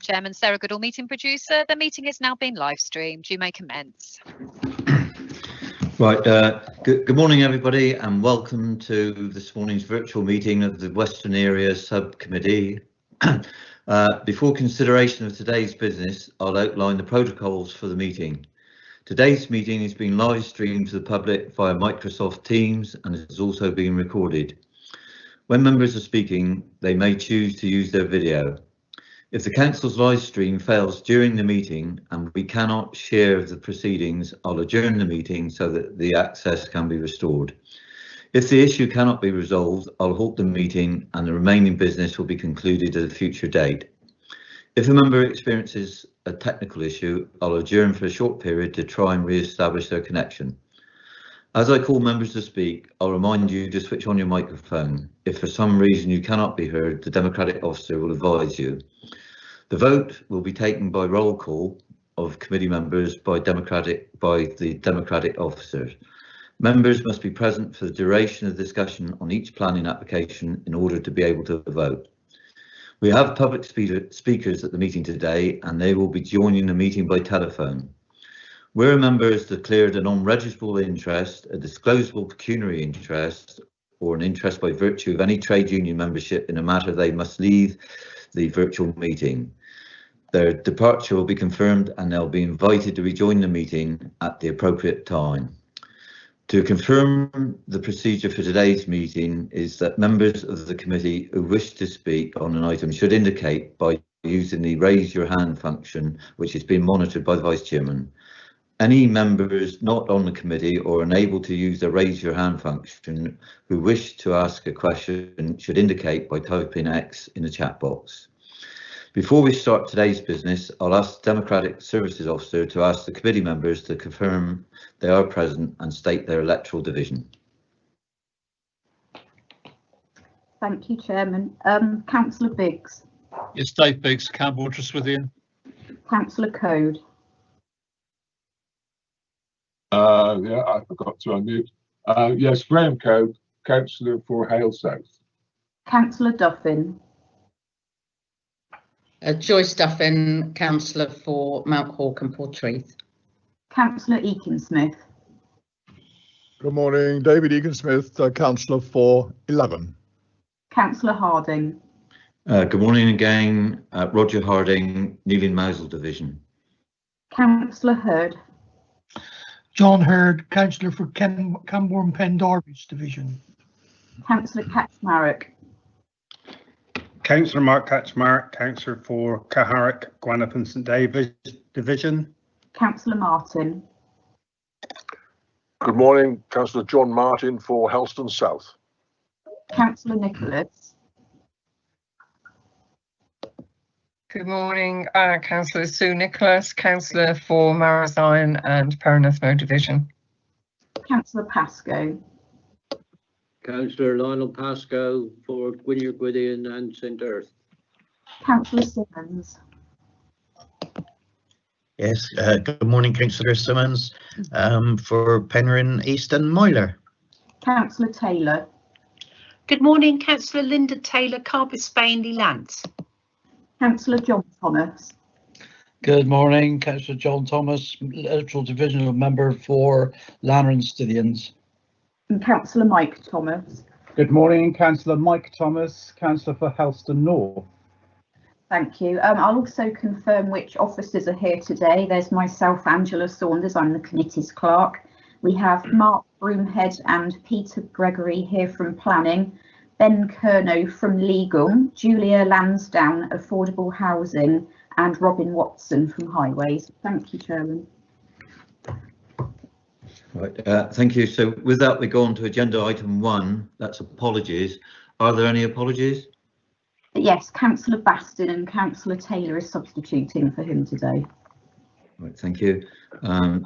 Chairman Sarah Goodall, meeting producer. The meeting is now being live streamed. You may commence. Right, good morning everybody and welcome to this morning's virtual meeting of the Western Area Subcommittee. Before consideration of today's business, I'll outline the protocols for the meeting. Today's meeting is being live streamed to the public via Microsoft Teams and is also being recorded. When members are speaking, they may choose to use their video. If the Council's live stream fails during the meeting and we cannot share the proceedings, I'll adjourn the meeting so that the access can be restored. If the issue cannot be resolved, I'll halt the meeting and the remaining business will be concluded at a future date. If a member experiences a technical issue, I'll adjourn for a short period to try and re-establish their connection. As I call members to speak, I'll remind you to switch on your microphone. If for some reason you cannot be heard, the Democratic officer will advise you. The vote will be taken by roll call of committee members by the Democratic officers. Members must be present for the duration of discussion on each planning application in order to be able to vote. We have public speakers at the meeting today and they will be joining the meeting by telephone. Where a member has declared a non-registrable interest, a disclosable pecuniary interest, or an interest by virtue of any trade union membership in a matter, they must leave the virtual meeting. Their departure will be confirmed and they'll be invited to rejoin the meeting at the appropriate time. To confirm the procedure for today's meeting is that members of the committee who wish to speak on an item should indicate by using the raise your hand function, which is being monitored by the Vice Chairman. Any members not on the committee or unable to use the raise your hand function who wish to ask a question should indicate by typing X in the chat box. Before we start today's business, I'll ask the Democratic Services Officer to ask the committee members to confirm they are present and state their electoral division. Thank you, Chairman. Councillor Biggs. Yes, Dave Biggs, Campbell, Trustwithian. Councillor Code. Yeah, I forgot to unmute. Yes, Graham Code, Councillor for Hale South. Councillor Duffin. Joyce Duffin, Councillor for Mount Hawke and Portreath. Councillor Eakin-Smith. Good morning, David Egan-Smith, Councillor for 11. Councillor Harding. Good morning again, Roger Harding, Kneeling Mousel Division. Councillor Hurd. John Hurd, Councillor for Camborne Pendarvis Division. Councillor Kaczmarek. Councillor Mark Kaczmarek, Councillor for Caharrock, Gwanap and St David's Division. Councillor Martin. Good morning, Councillor John Martin for Helston South. Councillor Nicholas. Good morning, Councillor Sue Nicholas, Councillor for Marazion and Perranethmo Division. Councillor Pascoe. Councillor Lionel Pascoe for Gwynedd Gwydion and St Earth. Councillor Simmons. Yes, good morning, Councillor Simmons, for Penryn, East and Moyler. Councillor Taylor. Good morning, Councillor Linda Taylor, Carpet Spain, Lance. Councillor John Thomas. Good morning, Councillor John Thomas, electoral divisional member for Lanner and Stithians. And Councillor Mike Thomas. Good morning, Councillor Mike Thomas, Councillor for Helston North. Thank you. I'll also confirm which officers are here today. There's myself, Angela Saunders, I'm the committee's clerk. We have Mark Broomhead and Peter Gregory here from Planning, Ben Kerno from Legal, Julia Lansdowne, Affordable Housing, and Robin Watson from Highways. Thank you, Chairman. Right, thank you. So with that, we go on to agenda item 1. That's apologies. Are there any apologies? Yes, Councillor Baston and Councillor Taylor is substituting for him today. Right, thank you.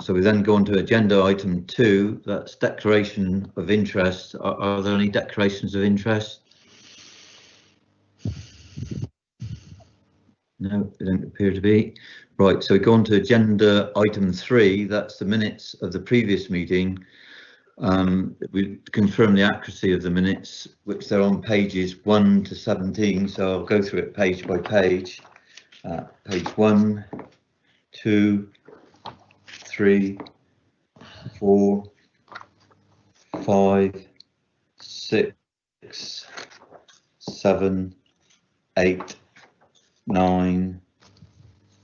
So we then go on to agenda item 2. That's declaration of interest. Are there any declarations of interest? No, they don't appear to be. Right, so we go on to agenda item 3. That's the minutes of the previous meeting. We confirm the accuracy of the minutes, which they're on pages 1 to 17. So I'll go through it page by page. page 1, 2, 3, 4, 5, 6, 7, 8, 9,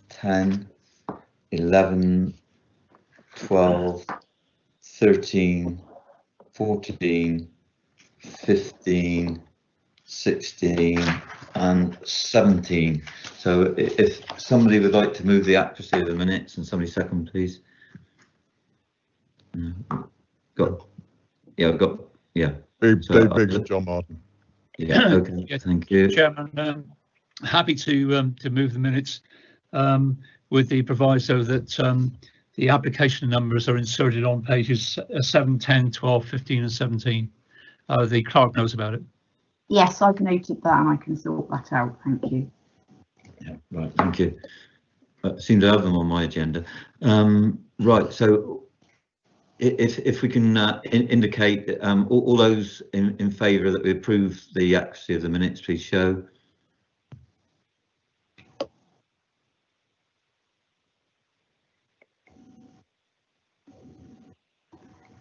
10, 11, 12, 13, 14, 15, 16 and 17. So if somebody would like to move the accuracy of the minutes, and somebody second, please. Dave Biggs and John Martin. Yeah, okay, Yes, thank you. Chairman, happy to move the minutes with the proviso that the application numbers are inserted on pages 7, 10, 12, 15 and 17. The clerk knows about it. Yes, I've noted that and I can sort that out. Thank you. Yeah, right, thank you. I seem to have them on my agenda. Right, so if we can indicate all those in favour that we approve the accuracy of the minutes, please show.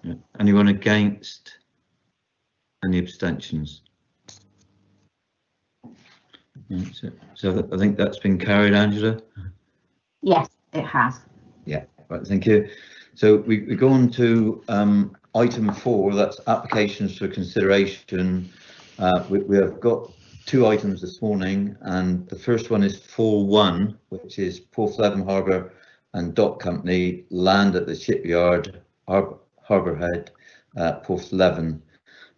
Yeah. Anyone against? Any abstentions? So I think that's been carried, Angela. Yes, it has. Yeah, right, thank you. So we go on to item 4, that's applications for consideration. We have got 2 items this morning, and the first one is 4.1, which is Porthleven Harbour and Dock Company, land at the shipyard, Harbour Head, Porthleven.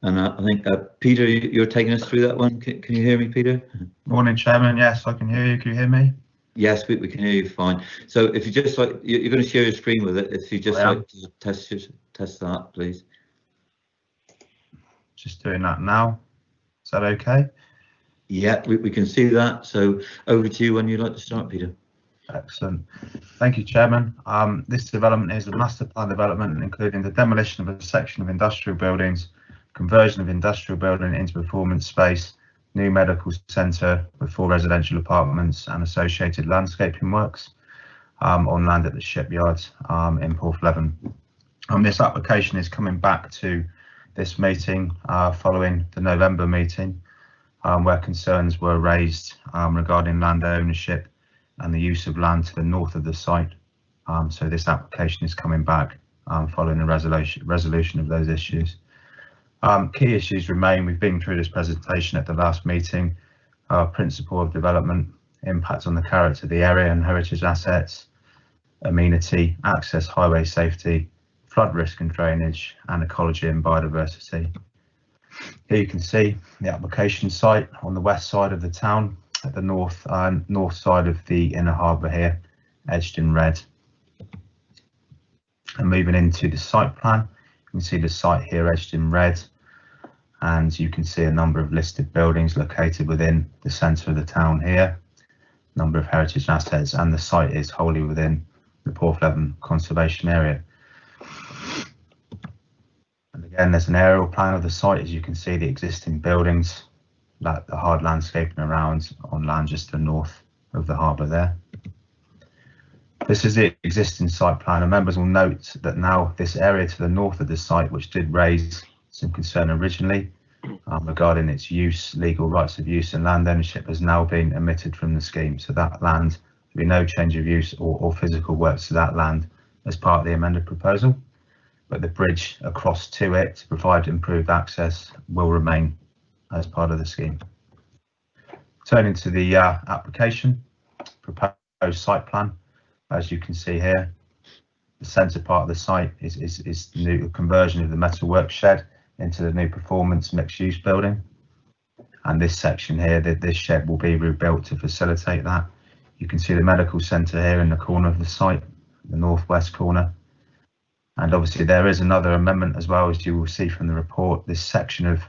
And I think, Peter, you're taking us through that one. Can you hear me, Peter? Morning, Chairman. Yes, I can hear you. Can you hear me? Yes, we can hear you fine. So if you just like, you're going to share your screen with it. If you just like to test that, please. Just doing that now. Is that okay? Yeah, we can see that. So over to you when you'd like to start, Peter. Excellent. Thank you, Chairman. This development is a master plan development, including the demolition of a section of industrial buildings, conversion of industrial building into performance space, new medical centre with 4 residential apartments and associated landscaping works on land at the shipyard in Porthleven. This application is coming back to this meeting following the November meeting where concerns were raised regarding land ownership and the use of land to the north of the site. So this application is coming back following the resolution of those issues. Key issues remain. We've been through this presentation at the last meeting. Principle of development, impact on the character of the area and heritage assets, amenity, access, highway safety, flood risk and drainage, and ecology and biodiversity. Here you can see the application site on the west side of the town, at the north side of the inner harbour here, edged in red. And moving into the site plan, you can see the site here edged in red, and you can see a number of listed buildings located within the centre of the town here, number of heritage assets, and the site is wholly within the Porthleven conservation area. And again, there's an aerial plan of the site. As you can see, the existing buildings, like the hard landscaping around on land just to the north of the harbour there. This is the existing site plan, and members will note that now this area to the north of the site, which did raise some concern originally regarding its use, legal rights of use and land ownership, has now been omitted from the scheme. So that land, there'll be no change of use or physical works to that land as part of the amended proposal, but the bridge across to it to provide improved access will remain as part of the scheme. Turning to the application, proposed site plan. As you can see here, the centre part of the site is the new conversion of the metalwork shed into the new performance mixed-use building. And this section here, this shed will be rebuilt to facilitate that. You can see the medical centre here in the corner of the site, the northwest corner. And obviously there is another amendment as well, as you will see from the report. This section of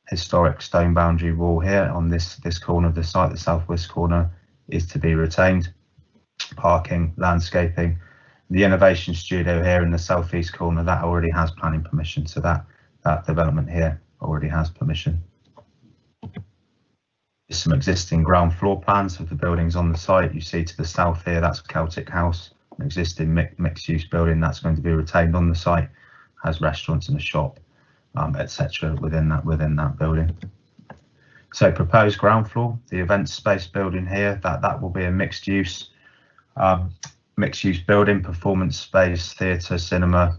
historic stone boundary wall here on this corner of the site, the southwest corner, is to be retained. Parking, landscaping, the innovation studio here in the southeast corner, that already has planning permission, so that development here already has permission. There's some existing ground floor plans of the buildings on the site. You see to the south here, that's Celtic House, an existing mixed-use building that's going to be retained on the site, has restaurants and a shop, etc. within that building. So proposed ground floor, the event space building here, that will be a mixed-use building, performance space, theatre, cinema.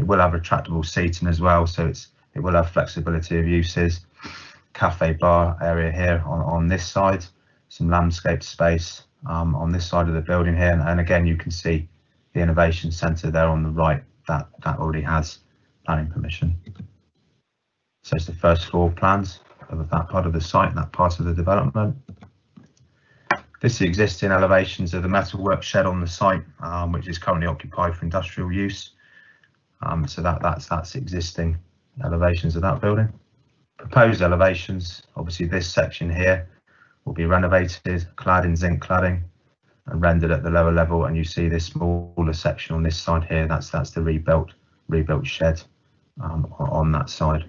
It will have retractable seating as well, so it will have flexibility of uses. Cafe bar area here on this side, some landscape space on this side of the building here, and again you can see the innovation centre there on the right that already has planning permission. So it's the first floor plans of that part of the site, that part of the development. This is the existing elevations of the metalwork shed on the site, which is currently occupied for industrial use. So that's existing elevations of that building. Proposed elevations, obviously this section here will be renovated, clad in zinc cladding and rendered at the lower level, and you see this smaller section on this side here, that's the rebuilt shed on that side.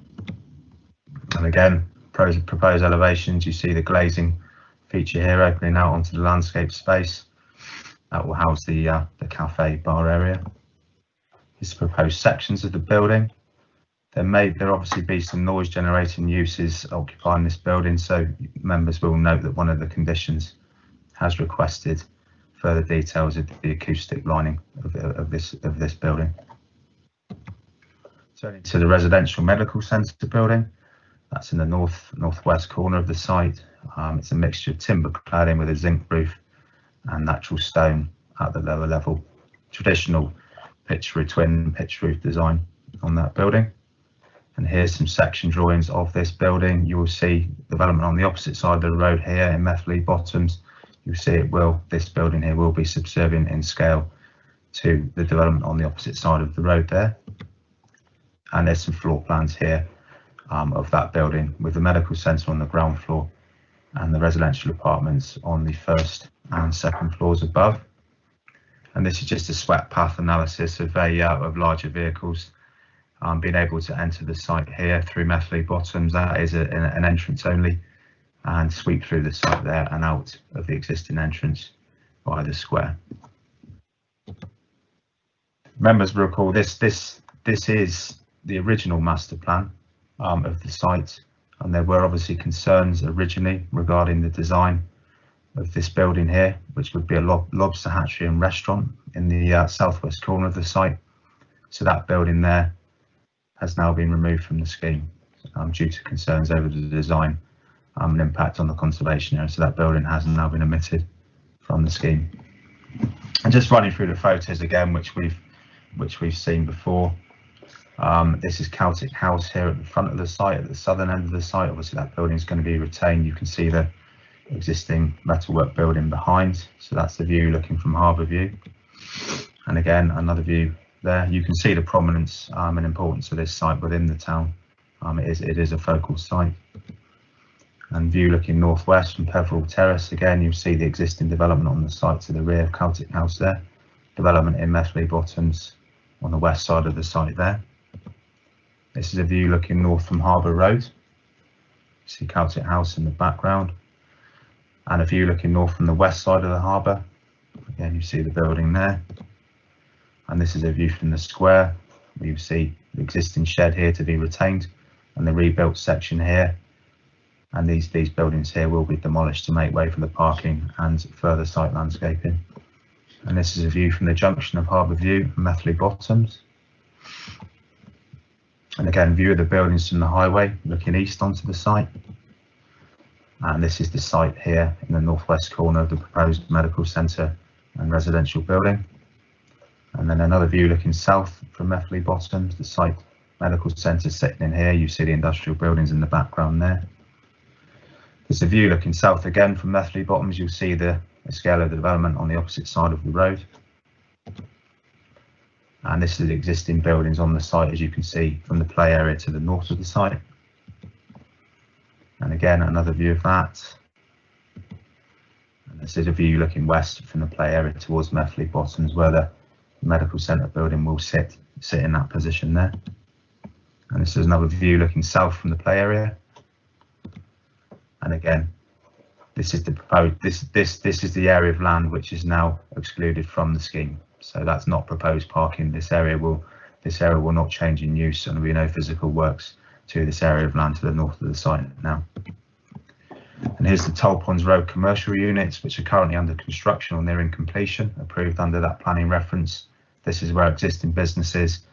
And again, proposed elevations, you see the glazing feature here opening out onto the landscape space. That will house the cafe bar area. This is proposed sections of the building. There obviously be some noise generating uses occupying this building, so members will note that one of the conditions has requested further details of the acoustic lining of this building. Turning to the residential medical centre building, that's in the northwest corner of the site. It's a mixture of timber cladding with a zinc roof and natural stone at the lower level. Traditional twin pitch roof design on that building. And here's some section drawings of this building. You will see development on the opposite side of the road here in Methley Bottoms. You'll see this building here will be subservient in scale to the development on the opposite side of the road there. And there's some floor plans here of that building with the medical centre on the ground floor and the residential apartments on the first and second floors above. And this is just a swept path analysis of larger vehicles being able to enter the site here through Methley Bottoms. That is an entrance only, and sweep through the site there and out of the existing entrance by the square. Members will recall this is the original master plan of the site, and there were obviously concerns originally regarding the design of this building here, which would be a lobster hatchery and restaurant in the southwest corner of the site. So that building there has now been removed from the scheme due to concerns over the design and impact on the conservation area. So that building has now been omitted from the scheme. And just running through the photos again, which we've seen before. This is Celtic House here at the front of the site, at the southern end of the site. Obviously that building is going to be retained. You can see the existing metalwork building behind. So that's the view looking from Harbour View. And again, another view there. You can see the prominence and importance of this site within the town. It is a focal site. And view looking northwest from Peveril Terrace. Again, you'll see the existing development on the site to the rear of Celtic House there. Development in Methley Bottoms on the west side of the site there. This is a view looking north from Harbour Road. You see Celtic House in the background. And a view looking north from the west side of the harbour. Again, you see the building there. And this is a view from the square, where you see the existing shed here to be retained and the rebuilt section here. And these buildings here will be demolished to make way for the parking and further site landscaping. And this is a view from the junction of Harbour View and Methley Bottoms. And again, view of the buildings from the highway looking east onto the site. And this is the site here in the northwest corner of the proposed medical centre and residential building. And then another view looking south from Methley Bottoms, the site medical centre sitting in here. You see the industrial buildings in the background there. There's a view looking south again from Methley Bottoms. You'll see the scale of the development on the opposite side of the road. And this is the existing buildings on the site, as you can see from the play area to the north of the site. And again, another view of that. And this is a view looking west from the play area towards Methley Bottoms, where the medical centre building will sit in that position there. And this is another view looking south from the play area. And again, This is the proposed. This is the area of land which is now excluded from the scheme. So that's not proposed parking. This area will not change in use, and there will be no physical works to this area of land to the north of the site now. And here's the Toll Ponds Road commercial units, which are currently under construction or nearing completion, approved under that planning reference. This is where existing businesses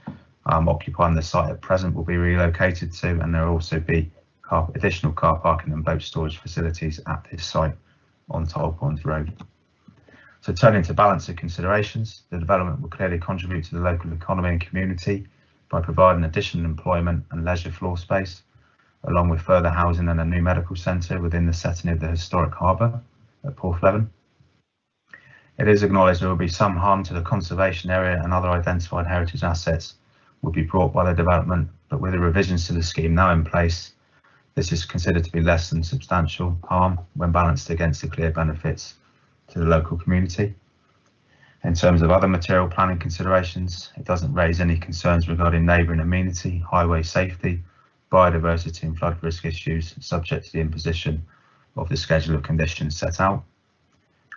occupying the site at present will be relocated to, and there will also be additional car parking and boat storage facilities at this site on Toll Ponds Road. So turning to balance of considerations, the development will clearly contribute to the local economy and community by providing additional employment and leisure floor space, along with further housing and a new medical centre within the setting of the historic harbour at Porthleven. It is acknowledged there will be some harm to the conservation area, and other identified heritage assets will be brought by the development, but with the revisions to the scheme now in place, this is considered to be less than substantial harm when balanced against the clear benefits to the local community. In terms of other material planning considerations, it doesn't raise any concerns regarding neighbouring amenity, highway safety, biodiversity and flood risk issues subject to the imposition of the schedule of conditions set out.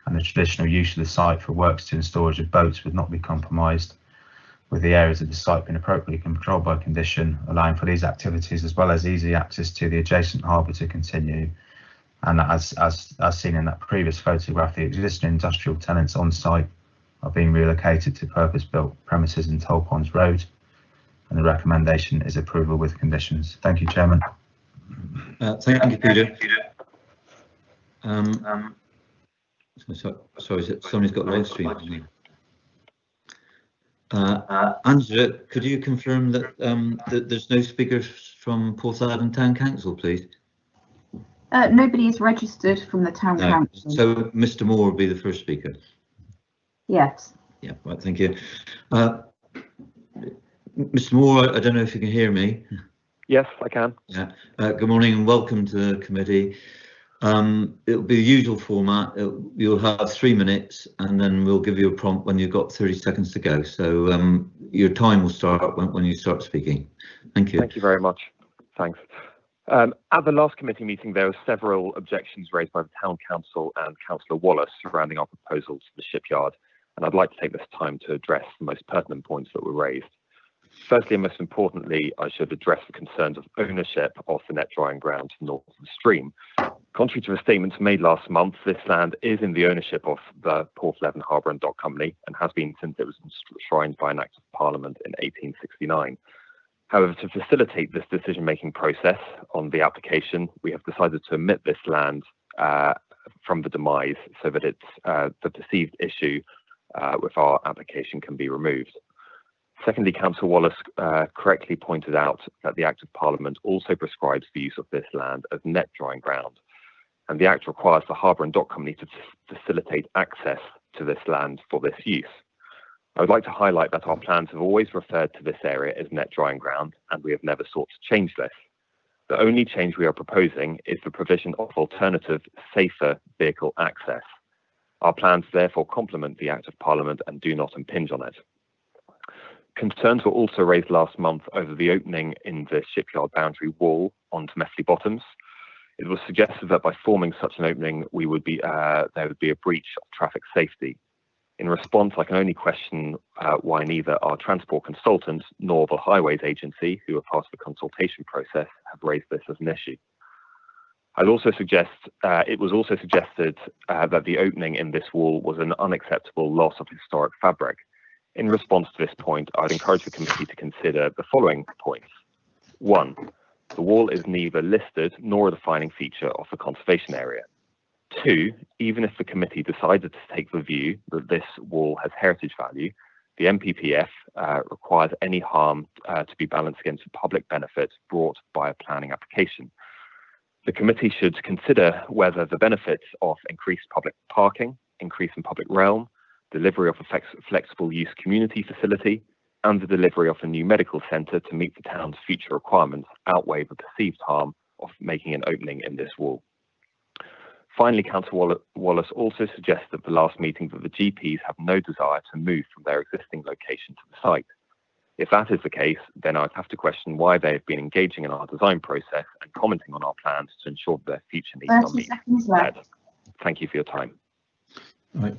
And the traditional use of the site for works and storage of boats would not be compromised, with the areas of the site being appropriately controlled by condition, allowing for these activities as well as easy access to the adjacent harbour to continue. And as seen in that previous photograph, the existing industrial tenants on site are being relocated to purpose-built premises in Toll Ponds Road, and the recommendation is approval with conditions. Thank you, Chairman. Thank you, Peter. Sorry, somebody's got live stream. Angela, could you confirm that, that there's no speakers from Porthleven Town Council, please? Nobody is registered from the Town Council. So Mr. Moore will be the first speaker. Yes. Yeah, right, thank you. Mr. Moore, I don't know if you can hear me. Yes, I can. Yeah. Good morning and welcome to the committee. It'll be the usual format. You'll have 3 minutes and then we'll give you a prompt when you've got 30 seconds to go. So your time will start when you start speaking. Thank you. Thank you very much. Thanks. At the last committee meeting, there were several objections raised by the Town Council and Councillor Wallace surrounding our proposals for the shipyard, and I'd like to take this time to address the most pertinent points that were raised. Firstly, and most importantly, I should address the concerns of ownership of the net drying ground north of the stream. Contrary to the statements made last month, this land is in the ownership of the Porthleven Harbour and Dock Company and has been since it was enshrined by an Act of Parliament in 1869. However, to facilitate this decision-making process on the application, we have decided to omit this land from the demise so that the perceived issue with our application can be removed. Secondly, Councillor Wallace correctly pointed out that the Act of Parliament also prescribes the use of this land as net drying ground, and the Act requires the Harbour and Dock Company to facilitate access to this land for this use. I would like to highlight that our plans have always referred to this area as net drying ground, and we have never sought to change this. The only change we are proposing is the provision of alternative, safer vehicle access. Our plans therefore complement the Act of Parliament and do not impinge on it. Concerns were also raised last month over the opening in the shipyard boundary wall onto Methley Bottoms. It was suggested that by forming such an opening, there would be a breach of traffic safety. In response, I can only question why neither our transport consultant nor the Highways Agency, who are part of the consultation process, have raised this as an issue. It was also suggested that the opening in this wall was an unacceptable loss of historic fabric. In response to this point, I would encourage the committee to consider the following points. 1, the wall is neither listed nor a defining feature of the conservation area. 2, even if the committee decided to take the view that this wall has heritage value, the MPPF requires any harm to be balanced against the public benefit brought by a planning application. The committee should consider whether the benefits of increased public parking, increase in public realm, delivery of a flexible use community facility, and the delivery of a new medical centre to meet the town's future requirements outweigh the perceived harm of making an opening in this wall. Finally, Councillor Wallace also suggested at the last meeting that the GPs have no desire to move from their existing location to the site. If that is the case, then I'd have to question why they have been engaging in our design process and commenting on our plans to ensure that their future needs are met. Thank you for your time. Right.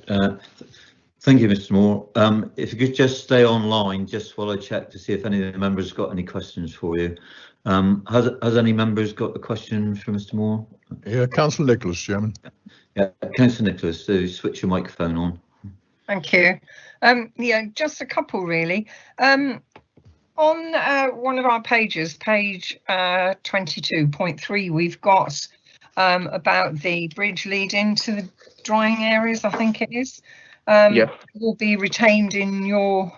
Thank you, Mr. Moore. If you could just stay online just while I check to see if any of the members got any questions for you. Has any members got a question for Mr. Moore? Yeah, Councillor Nicholas, Chairman. Yeah, Councillor Nicholas, so switch your microphone on. Thank you. Yeah, just a couple really. On one of our pages, page 22.3, we've got about the bridge leading to the drying areas, I think it is. Yes. Will be retained in your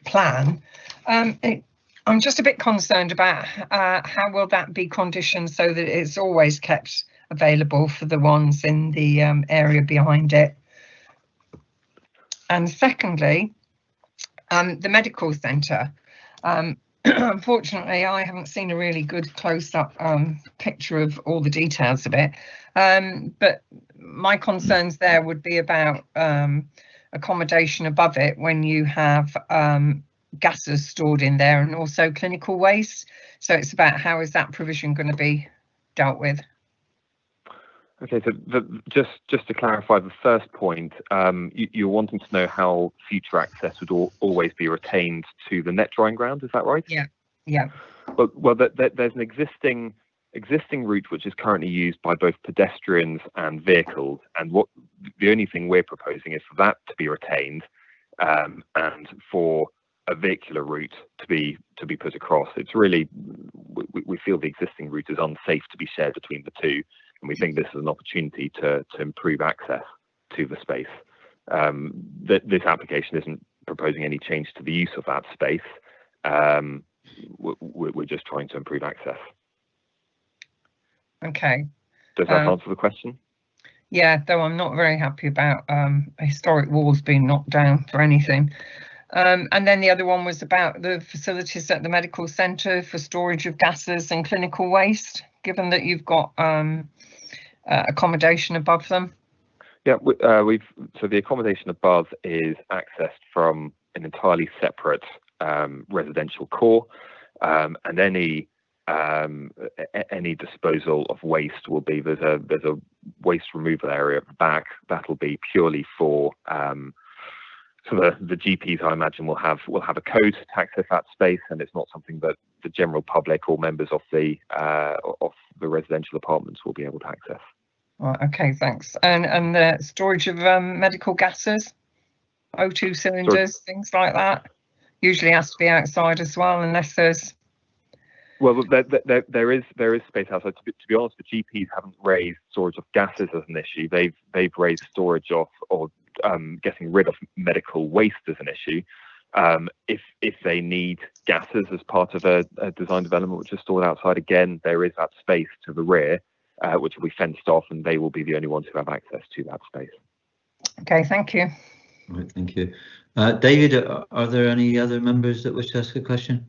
plan. I'm just a bit concerned about how will that be conditioned so that it's always kept available for the ones in the area behind it. And secondly, the medical centre. Unfortunately, I haven't seen a really good close-up picture of all the details of it. But my concerns there would be about accommodation above it when you have gases stored in there and also clinical waste. So it's about how is that provision going to be dealt with? Okay, so just to clarify the first point, you're wanting to know how future access would always be retained to the net drying ground, is that right? Yeah, yeah. Well, there's an existing route which is currently used by both pedestrians and vehicles, and the only thing we're proposing is for that to be retained, and for a vehicular route to be put across. It's really, we feel the existing route is unsafe to be shared between the two. And we think this is an opportunity to improve access to the space. This application isn't proposing any change to the use of that space. We're just trying to improve access. Okay. Does that answer the question? Yeah, though I'm not very happy about historic walls being knocked down for anything. And then the other one was about the facilities at the medical centre for storage of gases and clinical waste, given that you've got accommodation above them. Yeah, so the accommodation above is accessed from an entirely separate residential core, and any disposal of waste will be there's a waste removal area at the back that'll be purely for so the GPs, I imagine, will have a code to access that space, and it's not something that the general public or members of the residential apartments will be able to access. Right, okay, thanks. And the storage of medical gases, O2 cylinders, things like that, usually has to be outside as well, unless there's. Well, there is space outside. To be honest, the GPs haven't raised storage of gases as an issue. They've raised storage of getting rid of medical waste as an issue. If they need gases as part of a design development which is stored outside, again, there is that space to the rear, which will be fenced off, and they will be the only ones who have access to that space. Okay, thank you. Right, thank you. David, are there any other members that wish to ask a question?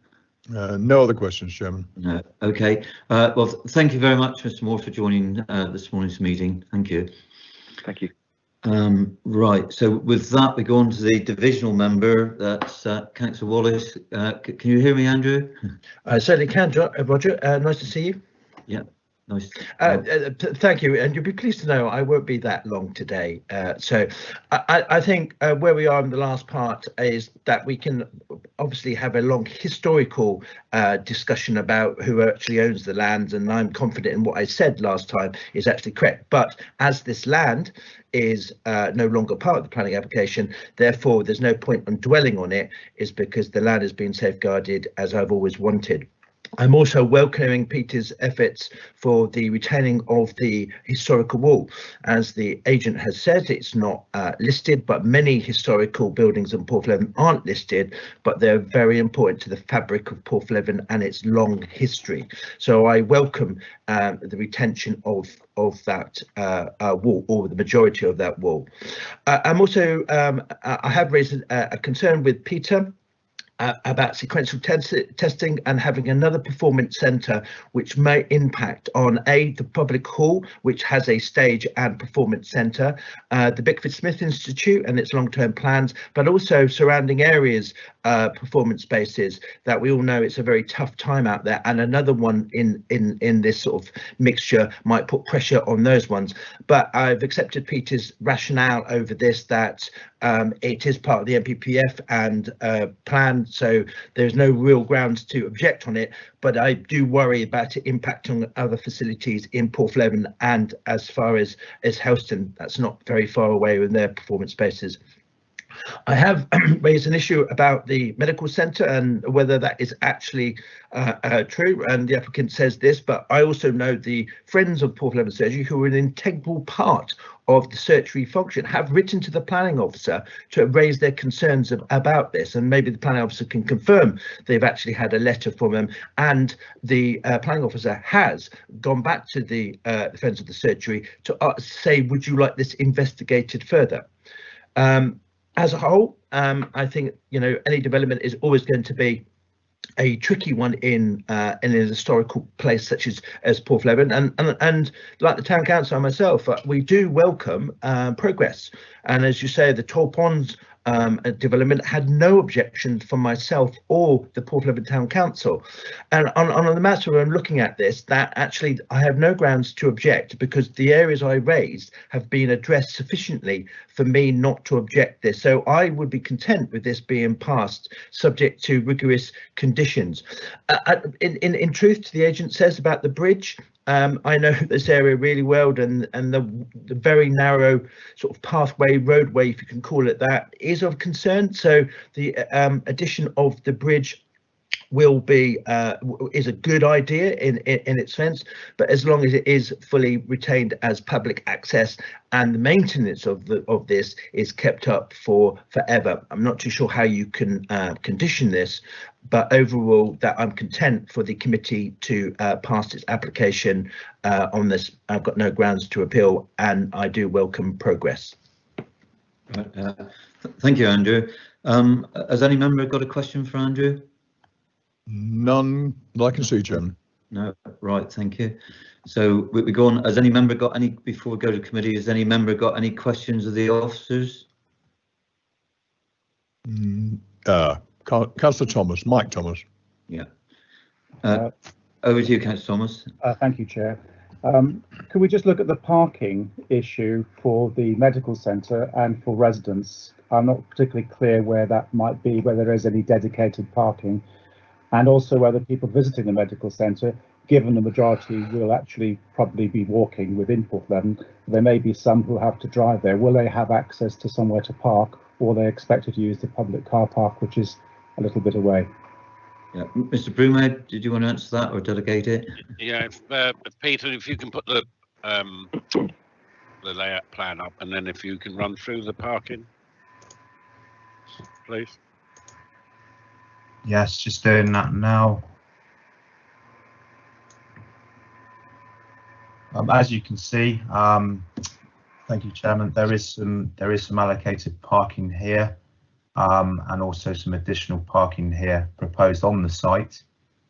No other questions, Chairman. No. Okay. Well, thank you very much, Mr. Moore, for joining this morning's meeting. Thank you. Thank you. Right, so with that, we go on to the divisional member. That's Councillor Wallace. Can you hear me, Andrew? I certainly can, Roger. Nice to see you. Yeah, nice. Thank you, and you'll be pleased to know I won't be that long today. So I think where we are in the last part is that we can obviously have a long historical discussion about who actually owns the land, and I'm confident in what I said last time is actually correct. But as this land is no longer part of the planning application, therefore there's no point on dwelling on it, is because the land has been safeguarded as I've always wanted. I'm also welcoming Peter's efforts for the retaining of the historical wall. As the agent has said, it's not listed, but many historical buildings in Porthleven aren't listed, but they're very important to the fabric of Porthleven and its long history. So I welcome the retention of that wall, or the majority of that wall. I'm also, I have raised a concern with Peter about sequential testing and having another performance centre which may impact on the public hall, which has a stage and performance centre, the Bickford Smith Institute and its long-term plans, but also surrounding areas, performance spaces that we all know it's a very tough time out there, and another one in this sort of mixture might put pressure on those ones. But I've accepted Peter's rationale over this, that it is part of the MPPF and plan, so there's no real grounds to object on it, but I do worry about it impacting other facilities in Porthleven, and as far as Helston, that's not very far away with their performance spaces. I have raised an issue about the medical centre and whether that is actually true, and the applicant says this, but I also know the Friends of Porthleven Surgery, who are an integral part of the surgery function, have written to the planning officer to raise their concerns about this, and maybe the planning officer can confirm they've actually had a letter from them, and the planning officer has gone back to the Friends of the Surgery to say, would you like this investigated further? As a whole, I think, you know, any development is always going to be a tricky one in an historical place such as Porthleven, and like the town council and myself, we do welcome progress. And as you say, the Tall Ponds development had no objection from myself or the Porthleven Town Council. And on the matter I'm looking at this, that actually I have no grounds to object, because the areas I raised have been addressed sufficiently for me not to object this. So I would be content with this being passed, subject to rigorous conditions. In truth, the agent says about the bridge, I know this area really well, and the very narrow sort of pathway, roadway, if you can call it that, is of concern. So the addition of the bridge will be is a good idea in its sense, but as long as it is fully retained as public access and the maintenance of this is kept up for forever. I'm not too sure how you can condition this, but overall that I'm content for the committee to pass its application on this. I've got no grounds to appeal, and I do welcome progress. Right, thank you, Andrew. Has any member got a question for Andrew? None that I can see, Chairman. No, right, thank you. So we go on. Has any member got any, before we go to committee, has any member got any questions of the officers? Councillor Thomas, Mike Thomas. Yeah. Over to you, Councillor Thomas. Thank you, Chair. Could we just look at the parking issue for the medical centre and for residents? I'm not particularly clear where that might be, whether there is any dedicated parking, and also whether people visiting the medical centre, given the majority will actually probably be walking within Porthleven, there may be some who have to drive there. Will they have access to somewhere to park, or are they expected to use the public car park, which is a little bit away? Yeah, Mr. Broomhead, did you want to answer that or delegate it? Yeah, Peter, if you can put the layout plan up, and then if you can run through the parking, please. Yes, just doing that now. As you can see, thank you, Chairman, there is some allocated parking here, and also some additional parking here proposed on the site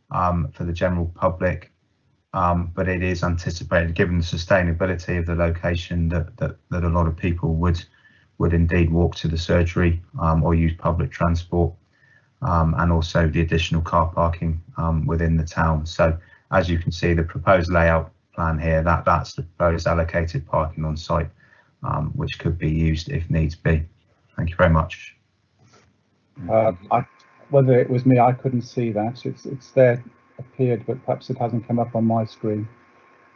for the general public, but it is anticipated, given the sustainability of the location, that a lot of people would indeed walk to the surgery or use public transport, and also the additional car parking within the town. So as you can see, the proposed layout plan here, that's the proposed allocated parking on site, which could be used if needs be. Thank you very much. Whether it was me, I couldn't see that. It's there, appeared, but perhaps it hasn't come up on my screen.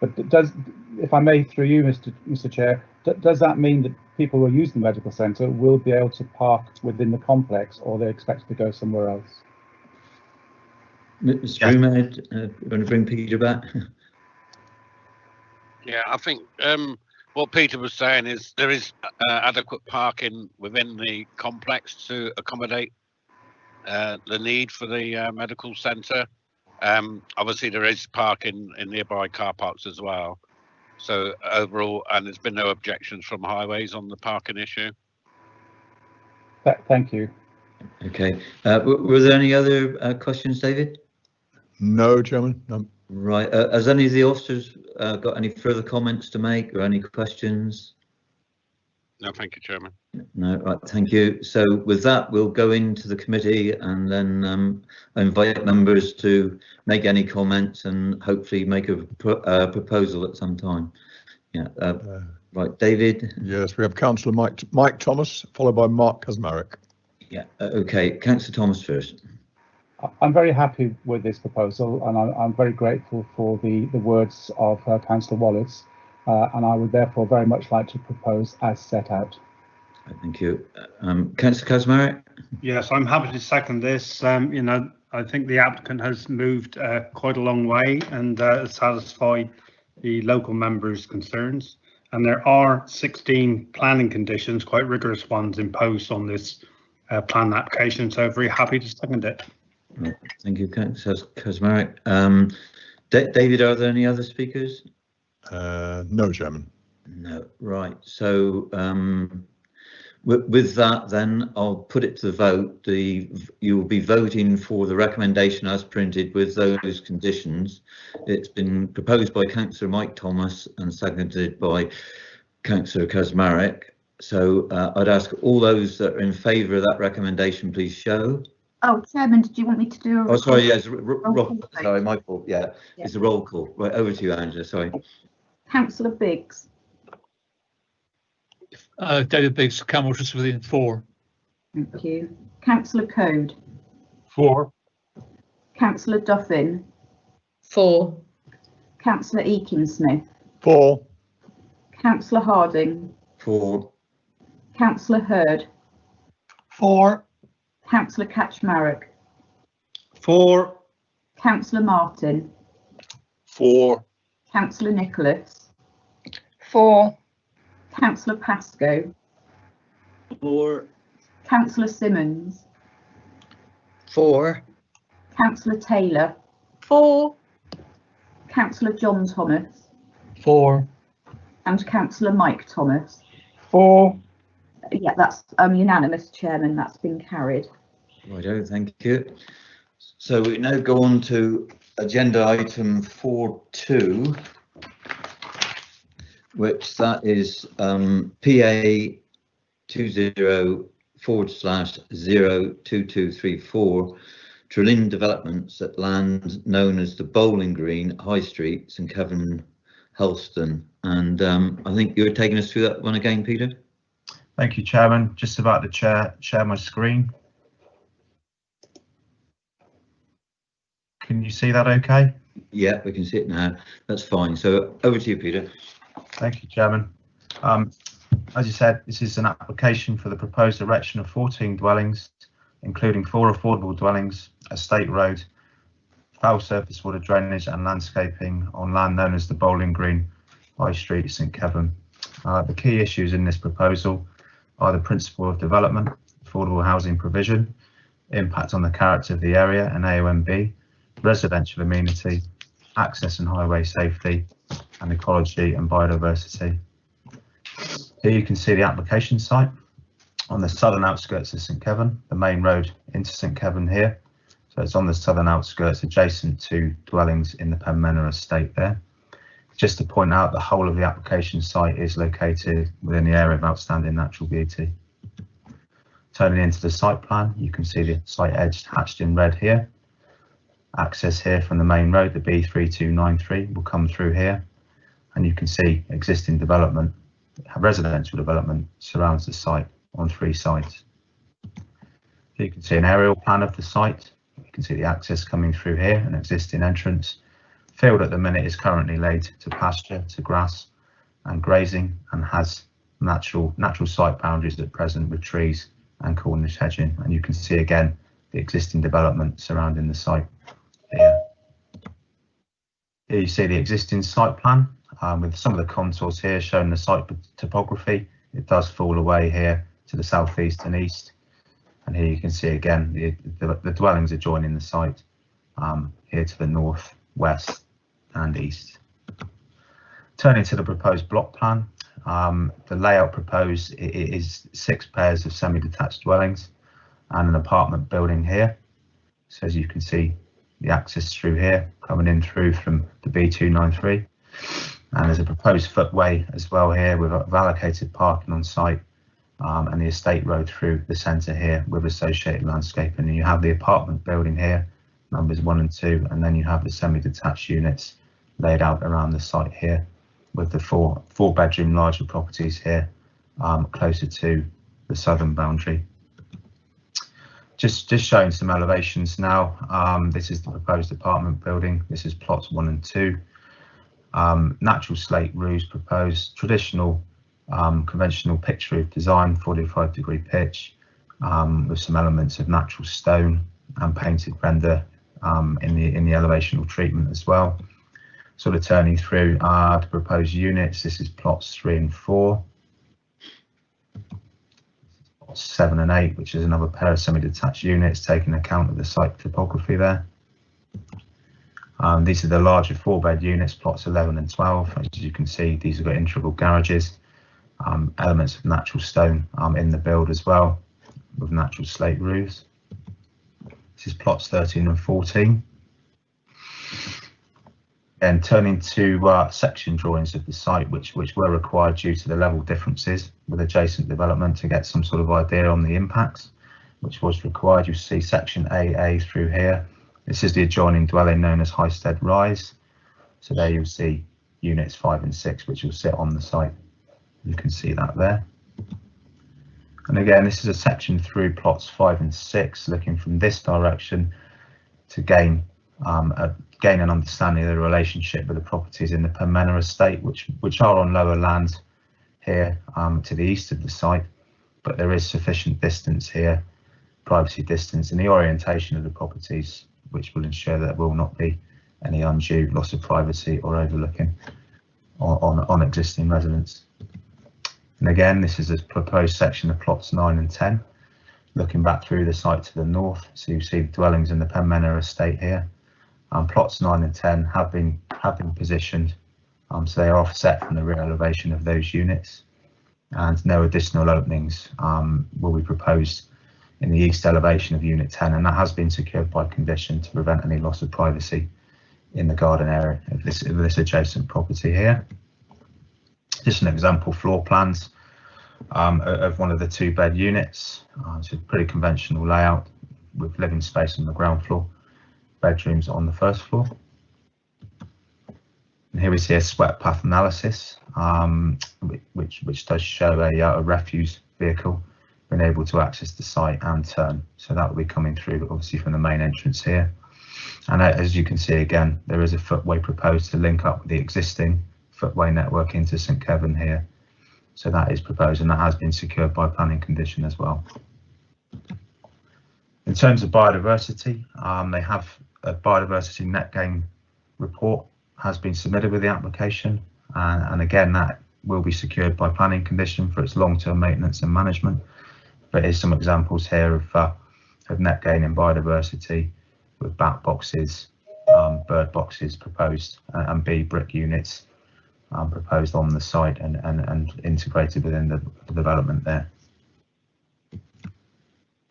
But does, if I may, through you, Mr. Chair, does that mean that people who are using the medical centre will be able to park within the complex, or they're expected to go somewhere else? Mr. Broomhead, you want to bring Peter back? Yeah, I think what Peter was saying is there is adequate parking within the complex to accommodate the need for the medical centre. Obviously, there is parking in nearby car parks as well. So overall, and there's been no objections from highways on the parking issue. Thank you. Okay. Were there any other questions, David? No, Chairman. No. Right. Has any of the officers got any further comments to make or any questions? No, thank you, Chairman. No, right, thank you. So with that, we'll go into the committee and then invite members to make any comments and hopefully make a proposal at some time. Yeah. Right, David. Yes, we have Councillor Mike Thomas, followed by Mark Kaczmarek. Yeah. Okay, Councillor Thomas first. I'm very happy with this proposal, and I'm very grateful for the words of Councillor Wallace, and I would therefore very much like to propose as set out. Thank you. Councillor Kaczmarek? Yes, I'm happy to second this. You know, I think the applicant has moved quite a long way and satisfied the local members' concerns. And there are 16 planning conditions, quite rigorous ones, imposed on this plan application. So very happy to second it. Right, thank you, Councillor Kaczmarek. David, are there any other speakers? No, Chairman. No. Right. So with that, then I'll put it to the vote. You will be voting for the recommendation as printed with those conditions. It's been proposed by Councillor Mike Thomas and seconded by Councillor Kaczmarek. So I'd ask all those that are in favour of that recommendation, please show. Oh, Chairman, did you want me to do a... Oh, sorry, yes, sorry, my fault, yeah. It's a roll call. Right, over to you, Angela, sorry. Councillor Biggs. David Biggs, Camwaters within 4. Thank you. Councillor Code. 4. Councillor Duffin. 4. Councillor Eakin-Smith. 4. Councillor Harding. 4. Councillor Hurd. 4. Councillor Kaczmarek. 4. Councillor Martin. 4. Councillor Nicholas. 4. Councillor Pascoe. 4. Councillor Simmons. 4. Councillor Taylor. 4. Councillor John Thomas. 4. And Councillor Mike Thomas. 4. Yeah, that's unanimous, Chairman. That's been carried. Righto, thank you. So we now go on to agenda item 4.2, which that is PA 20/02234 Trelin Developments at land known as the Bowling Green, High Street, St Kevin, Helston. And I think you were taking us through that one again, Peter. Thank you, Chairman. Just about to share my screen. Can you see that okay? Yeah, we can see it now. That's fine. So over to you, Peter. Thank you, Chairman. As you said, this is an application for the proposed erection of 14 dwellings, including 4 affordable dwellings, a state road, foul surface water drainage and landscaping on land known as the Bowling Green, High Street, St Kevin. The key issues in this proposal are the principle of development, affordable housing provision, impact on the character of the area and AONB, residential amenity, access and highway safety, and ecology and biodiversity. Here you can see the application site on the southern outskirts of St Kevin, the main road into St Kevin here. So it's on the southern outskirts adjacent to dwellings in the Penmena estate there. Just to point out, the whole of the application site is located within the area of outstanding natural beauty. Turning into the site plan, you can see the site edge hatched in red here. Access here from the main road, the B3293, will come through here. And you can see existing development, residential development, surrounds the site on 3 sides. Here you can see an aerial plan of the site. You can see the access coming through here, an existing entrance. Field at the minute is currently laid to pasture, to grass and grazing, and has natural site boundaries at present with trees and Cornish hedging. And you can see again the existing development surrounding the site here. Here you see the existing site plan with some of the contours here showing the site topography. It does fall away here to the southeast and east. And here you can see again the dwellings adjoining the site here to the north, west and east. Turning to the proposed block plan, the layout proposed is 6 pairs of semi-detached dwellings. and an apartment building here. So as you can see, the access through here coming in through from the B293, and there's a proposed footway as well here with allocated parking on site, and the estate road through the centre here with associated landscaping. And you have the apartment building here, numbers 1 and 2, and then you have the semi-detached units laid out around the site here, with the four bedroom larger properties here closer to the southern boundary. Just showing some elevations now. This is the proposed apartment building. This is plots 1 and 2. Natural slate roofs proposed, traditional conventional pitch roof design, 45-degree pitch, with some elements of natural stone and painted render in the elevational treatment as well. Sort of turning through the proposed units. This is plots 3 and 4. 7 and 8, which is another pair of semi-detached units, taking account of the site topography there. These are the larger 4-bed units, plots 11 and 12. As you can see, these have got integral garages, elements of natural stone in the build as well, with natural slate roofs. This is plots 13 and 14. And turning to section drawings of the site, which were required due to the level differences with adjacent development to get some sort of idea on the impacts, which was required. You see section AA through here. This is the adjoining dwelling known as Highstead Rise. So there you'll see units 5 and 6, which will sit on the site. You can see that there. And again, this is a section through plots 5 and 6, looking from this direction to gain an understanding of the relationship with the properties in the Penmenor estate, which are on lower land here to the east of the site, but there is sufficient distance here, privacy distance, and the orientation of the properties, which will ensure that there will not be any undue loss of privacy or overlooking on existing residents. And again, this is a proposed section of plots 9 and 10, looking back through the site to the north. So you see the dwellings in the Penmenor estate here. Plots 9 and 10 have been positioned, so they are offset from the rear elevation of those units, and no additional openings will be proposed in the east elevation of unit 10, and that has been secured by condition to prevent any loss of privacy in the garden area of this adjacent property here. Just an example floor plans of one of the 2-bed units. It's a pretty conventional layout with living space on the ground floor, bedrooms on the first floor. And here we see a swept path analysis, which does show a refuse vehicle being able to access the site and turn. So that will be coming through obviously from the main entrance here. And as you can see, again, there is a footway proposed to link up with the existing footway network into St Kevin here. So that is proposed, and that has been secured by planning condition as well. In terms of biodiversity, they have a biodiversity net gain report has been submitted with the application, and again that will be secured by planning condition for its long-term maintenance and management. But here's some examples here of net gain in biodiversity, with bat boxes, bird boxes proposed, and bee brick units proposed on the site and integrated within the development there.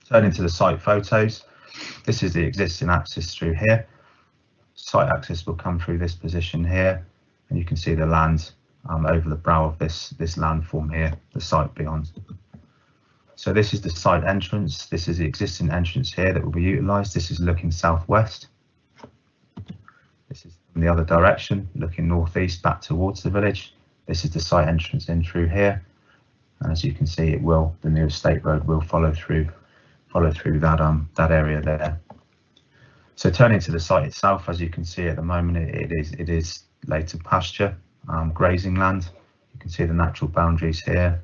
Turning to the site photos, this is the existing access through here. Site access will come through this position here, and you can see the land over the brow of this landform here, the site beyond. So this is the site entrance. This is the existing entrance here that will be utilised. This is looking southwest. This is from the other direction, looking northeast back towards the village. This is the site entrance in through here, and as you can see, the new estate road will follow through that area there. So turning to the site itself, as you can see at the moment, it is laid to pasture, grazing land. You can see the natural boundaries here.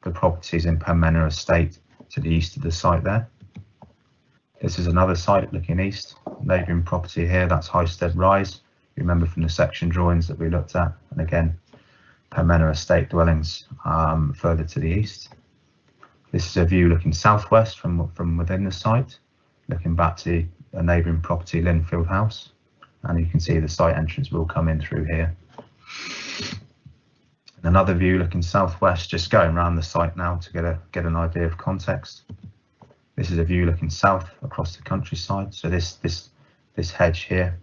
The properties in Penmenor estate to the east of the site there. This is another site looking east, neighbouring property here, that's Highstead Rise. You remember from the section drawings that we looked at, and again, Penmenor estate dwellings further to the east. This is a view looking southwest from within the site, looking back to a neighbouring property, Linfield House, and you can see the site entrance will come in through here. And another view looking southwest, just going around the site now to get an idea of context. This This is a view looking south across the countryside. So this hedge here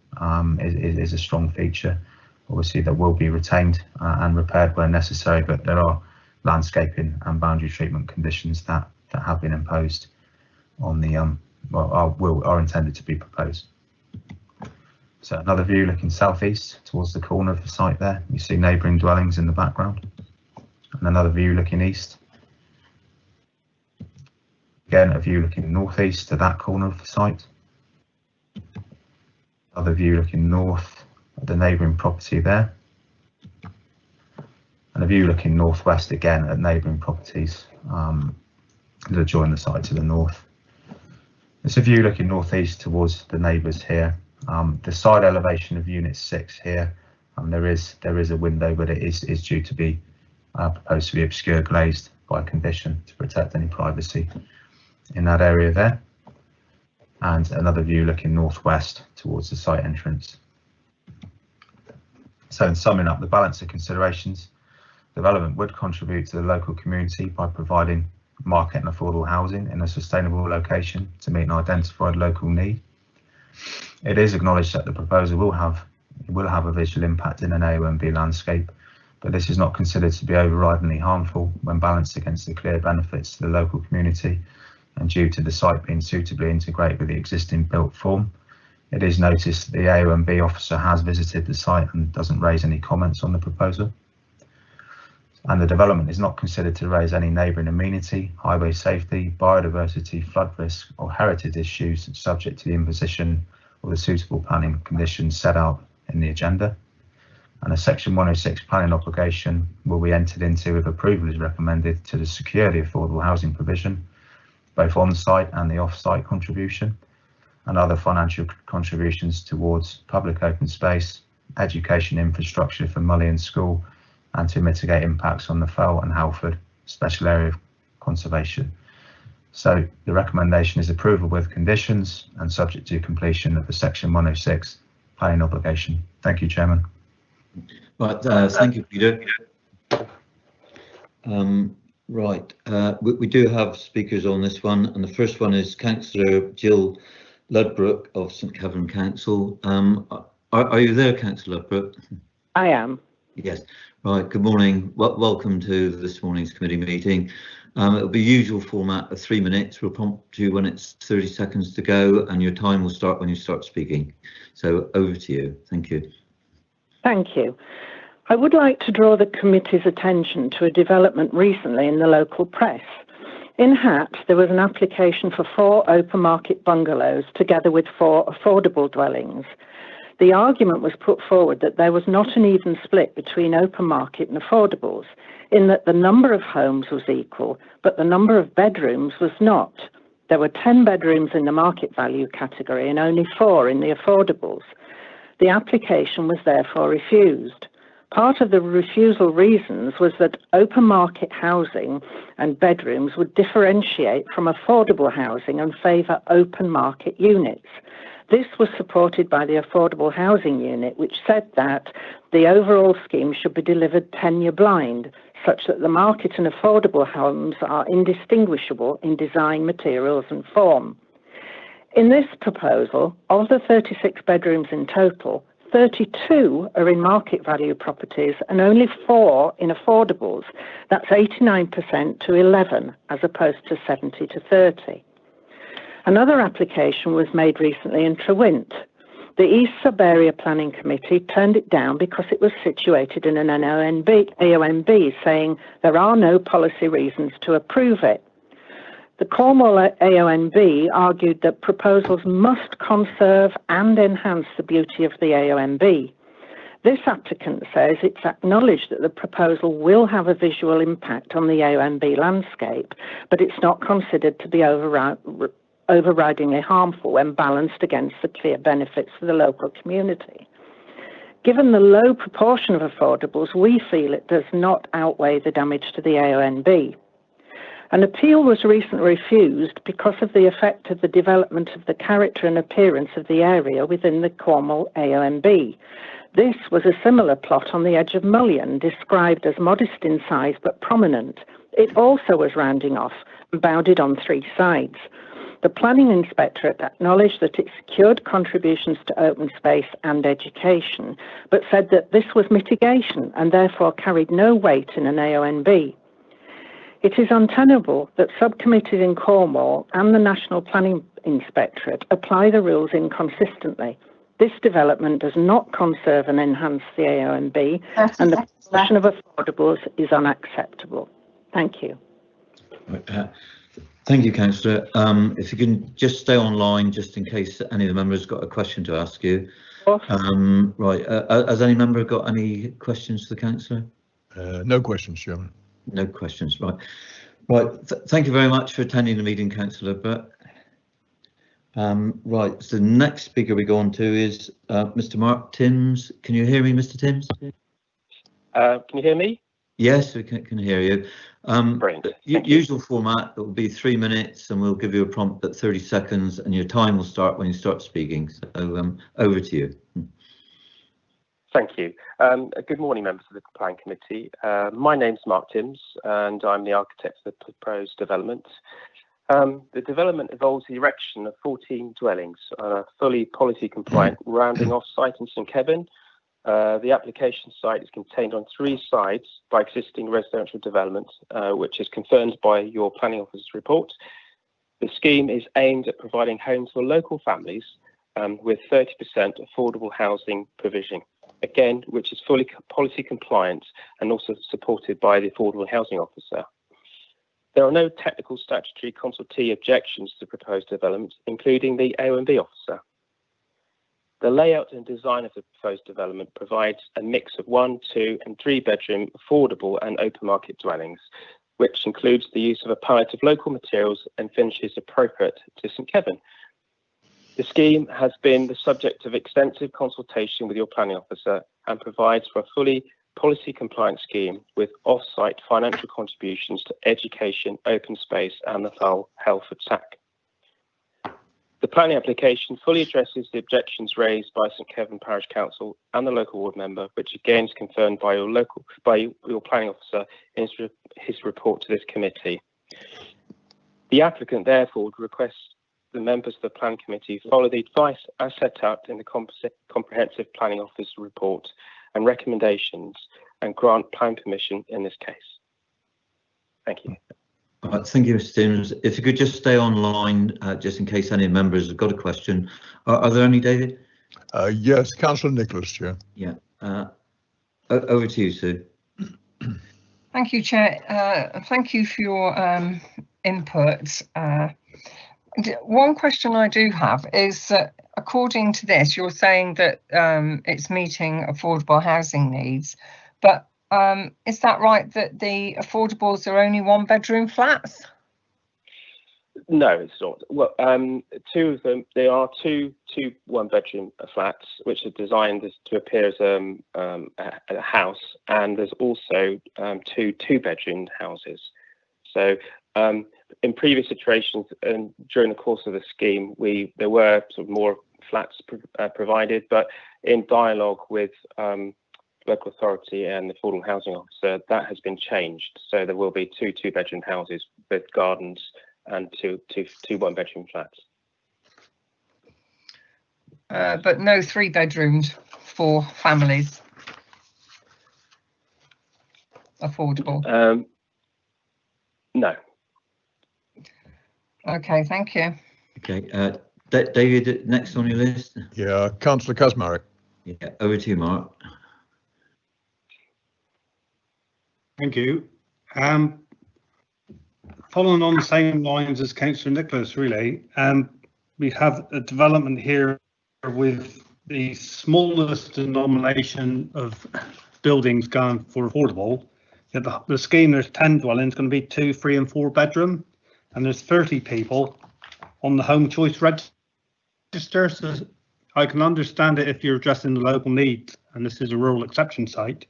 is a strong feature. Obviously, that will be retained and repaired where necessary, but there are landscaping and boundary treatment conditions that have been imposed on the are intended to be proposed. So another view looking southeast towards the corner of the site there. You see neighbouring dwellings in the background. And another view looking east. Again, a view looking northeast to that corner of the site. Another view looking north at the neighbouring property there. And a view looking northwest again at neighbouring properties that adjoin the site to the north. It's a view looking northeast towards the neighbours here. The side elevation of Unit 6 here, there is a window, but it is due to be proposed to be obscure glazed by condition to protect any privacy in that area there. And another view looking northwest towards the site entrance. So in summing up the balance of considerations, development would contribute to the local community by providing market and affordable housing in a sustainable location to meet an identified local need. It is acknowledged that the proposal will have a visual impact in an AONB landscape, but this is not considered to be overridingly harmful when balanced against the clear benefits to the local community and due to the site being suitably integrated with the existing built form. It is noticed that the AONB officer has visited the site and doesn't raise any comments on the proposal. And the development is not considered to raise any neighbouring amenity, highway safety, biodiversity, flood risk or heritage issues subject to the imposition of the suitable planning conditions set out in the agenda. And a Section 106 planning obligation will be entered into if approval is recommended to secure the affordable housing provision, both on-site and the off-site contribution, and other financial contributions towards public open space, education infrastructure for Mullion School, and to mitigate impacts on the Fell and Halford Special Area of Conservation. So the recommendation is approval with conditions and subject to completion of the Section 106 planning obligation. Thank you, Chairman. Right, thank you, Peter. Right, we do have speakers on this one, and the first one is Councillor Jill Ludbrook of St Kevin Council. Are you there, Councillor Ludbrook? I am. Yes. Right, good morning. Welcome to this morning's committee meeting. It'll be usual format of 3 minutes. We'll prompt you when it's 30 seconds to go, and your time will start when you start speaking. So over to you. Thank you. Thank you. I would like to draw the committee's attention to a development recently in the local press. In Hat, there was an application for 4 open market bungalows together with 4 affordable dwellings. The argument was put forward that there was not an even split between open market and affordables, in that the number of homes was equal, but the number of bedrooms was not. There were 10 bedrooms in the market value category and only 4 in the affordables. The application was therefore refused. Part of the refusal reasons was that open market housing and bedrooms would differentiate from affordable housing and favour open market units. This was supported by the Affordable Housing Unit, which said that the overall scheme should be delivered tenure blind, such that the market and affordable homes are indistinguishable in design, materials and form. In this proposal, of the 36 bedrooms in total, 32 are in market value properties and only 4 in affordables. That's 89% to 11, as opposed to 70 to 30. Another application was made recently in Trewint. The East Sub-Area Planning Committee turned it down because it was situated in an AONB, saying there are no policy reasons to approve it. The Cornwall AONB argued that proposals must conserve and enhance the beauty of the AONB. This applicant says it's acknowledged that the proposal will have a visual impact on the AONB landscape, but it's not considered to be overridingly harmful when balanced against the clear benefits for the local community. Given the low proportion of affordables, we feel it does not outweigh the damage to the AONB. An appeal was recently refused because of the effect of the development of the character and appearance of the area within the Cornwall AONB. This was a similar plot on the edge of Mullion, described as modest in size but prominent. It also was rounding off and bounded on 3 sides. The planning inspectorate acknowledged that it secured contributions to open space and education, but said that this was mitigation and therefore carried no weight in an AONB. It is untenable that subcommittees in Cornwall and the National Planning Inspectorate apply the rules inconsistently. This development does not conserve and enhance the AONB, and the proportion of affordables is unacceptable. Thank you. Thank you, Councillor. If you can just stay online, just in case any of the members got a question to ask you. Right. Has any member got any questions for the councillor? No questions, Chairman. No questions. Right. Right. Thank you very much for attending the meeting, Councillor. But right. So the next speaker we go on to is Mr. Mark Timms. Can you hear me, Mr. Timms? Can you hear me? Yes, we can hear you. Brilliant. Usual format, it will be 3 minutes and we'll give you a prompt at 30 seconds and your time will start when you start speaking. So over to you. Thank you. Good morning, members of the Planning Committee. My name's Mark Timms and I'm the architect of the proposed development. The development involves the erection of 14 dwellings on a fully policy compliant rounding off site in St Kevin. The application site is contained on 3 sides by existing residential development, which is confirmed by your planning officer's report. The scheme is aimed at providing homes for local families with 30% affordable housing provision, again, which is fully policy compliant and also supported by the Affordable Housing Officer. There are no technical statutory consultee objections to the proposed development, including the AONB officer. The layout and design of the proposed development provides a mix of 1, 2 and 3 bedroom affordable and open market dwellings, which includes the use of a palette of local materials and finishes appropriate to St Kevin. The scheme has been the subject of extensive consultation with your planning officer and provides for a fully policy compliant scheme with off-site financial contributions to education, open space and the health of SAC. The planning application fully addresses the objections raised by St Kevin Parish Council and the local ward member, which again is confirmed by your planning officer in his report to this committee. The applicant therefore would request the members of the planning committee follow the advice as set out in the comprehensive planning officer report and recommendations and grant plan permission in this case. Thank you. Thank you, Mr. Timms. If you could just stay online, just in case any members have got a question. Are there any, David? Yes, Councillor Nicholas, Chair. Yeah. Over to you, Sue. Thank you, Chair. Thank you for your input. One question I do have is that according to this, you're saying that it's meeting affordable housing needs, but is that right that the affordables are only 1 bedroom flats? No, it's not. Well, 2 of them, they are two 1 bedroom flats, which are designed to appear as a house, and there's also 2 2-bedroom houses. So in previous iterations and during the course of the scheme, there were sort of more flats provided, but in dialogue with local authority and the Affordable Housing Officer, that has been changed. So there will be 2 2-bedroom houses with gardens and 2 1-bedroom flats. But no 3 bedrooms for families. Affordable. No. Okay, thank you. Okay, David, next on your list. Yeah, Councillor Kazmarek. Yeah, over to you, Mark. Thank you. Following on the same lines as Councillor Nicholas, really, we have a development here with the smallest denomination of buildings going for affordable. The scheme, there's 10 dwellings, going to be 2, 3 and 4 bedroom, and there's 30 people on the home choice register. So I can understand it if you're addressing the local needs and this is a rural exception site,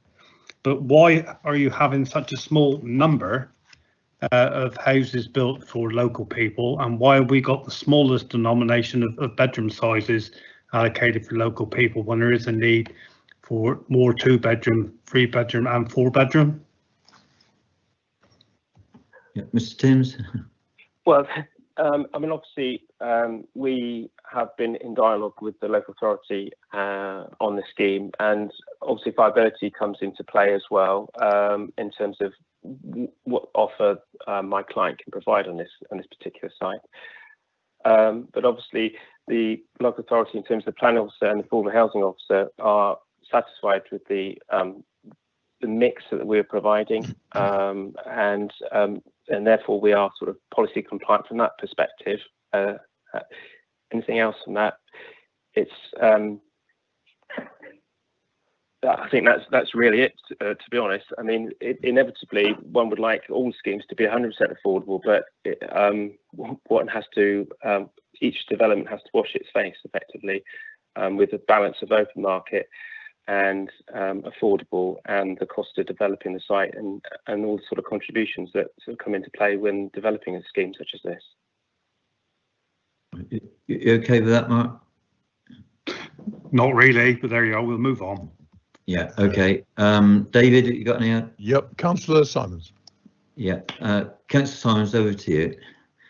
but why are you having such a small number of houses built for local people, and why have we got the smallest denomination of bedroom sizes allocated for local people when there is a need for more 2-bedroom, 3-bedroom and 4-bedroom? Yeah, Mr. Timms. Well, I mean, obviously, we have been in dialogue with the local authority on the scheme, and obviously viability comes into play as well in terms of what offer my client can provide on this particular site. But obviously, the local authority, in terms of the planning officer and the affordable housing officer, are satisfied with the mix that we're providing, and therefore we are sort of policy compliant from that perspective. Anything else from that? It's I think that's really it, to be honest. I mean, inevitably one would like all schemes to be 100% affordable, but one has to, each development has to wash its face effectively with a balance of open market and affordable, and the cost of developing the site, and all the sort of contributions that sort of come into play when developing a scheme such as this. You okay with that, Mark? Not really, but there you go. We'll move on. Yeah. Okay. David, you got any? Yep. Councillor Simons. Yeah. Councillor Simons, over to you.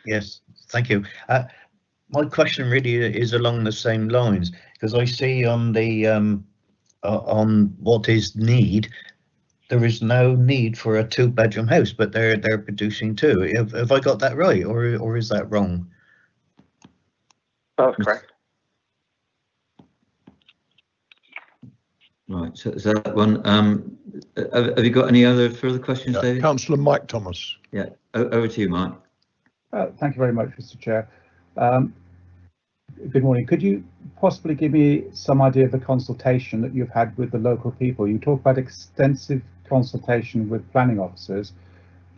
Yes, thank you. My question really is along the same lines, because I see on the on what is need, there is no need for a 2-bedroom house, but they're producing 2. Have I got that right, or is that wrong? That's correct. Right, so that one. Have you got any other further questions, David? Councillor Mike Thomas. Yeah, over to you, Mike. Thank you very much, Mr. Chair. Good morning. Could you possibly give me some idea of the consultation that you've had with the local people? You talk about extensive consultation with planning officers.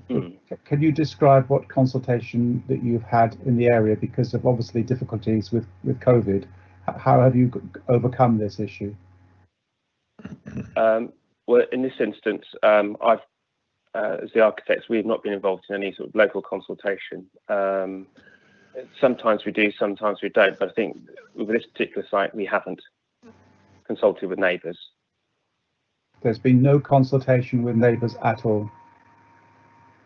Can you describe what consultation that you've had in the area because of obviously difficulties with COVID? How have you overcome this issue? Well, in this instance, I've, as the architects, we've not been involved in any sort of local consultation. Sometimes we do, sometimes we don't, but I think with this particular site, we haven't consulted with neighbours. There's been no consultation with neighbours at all?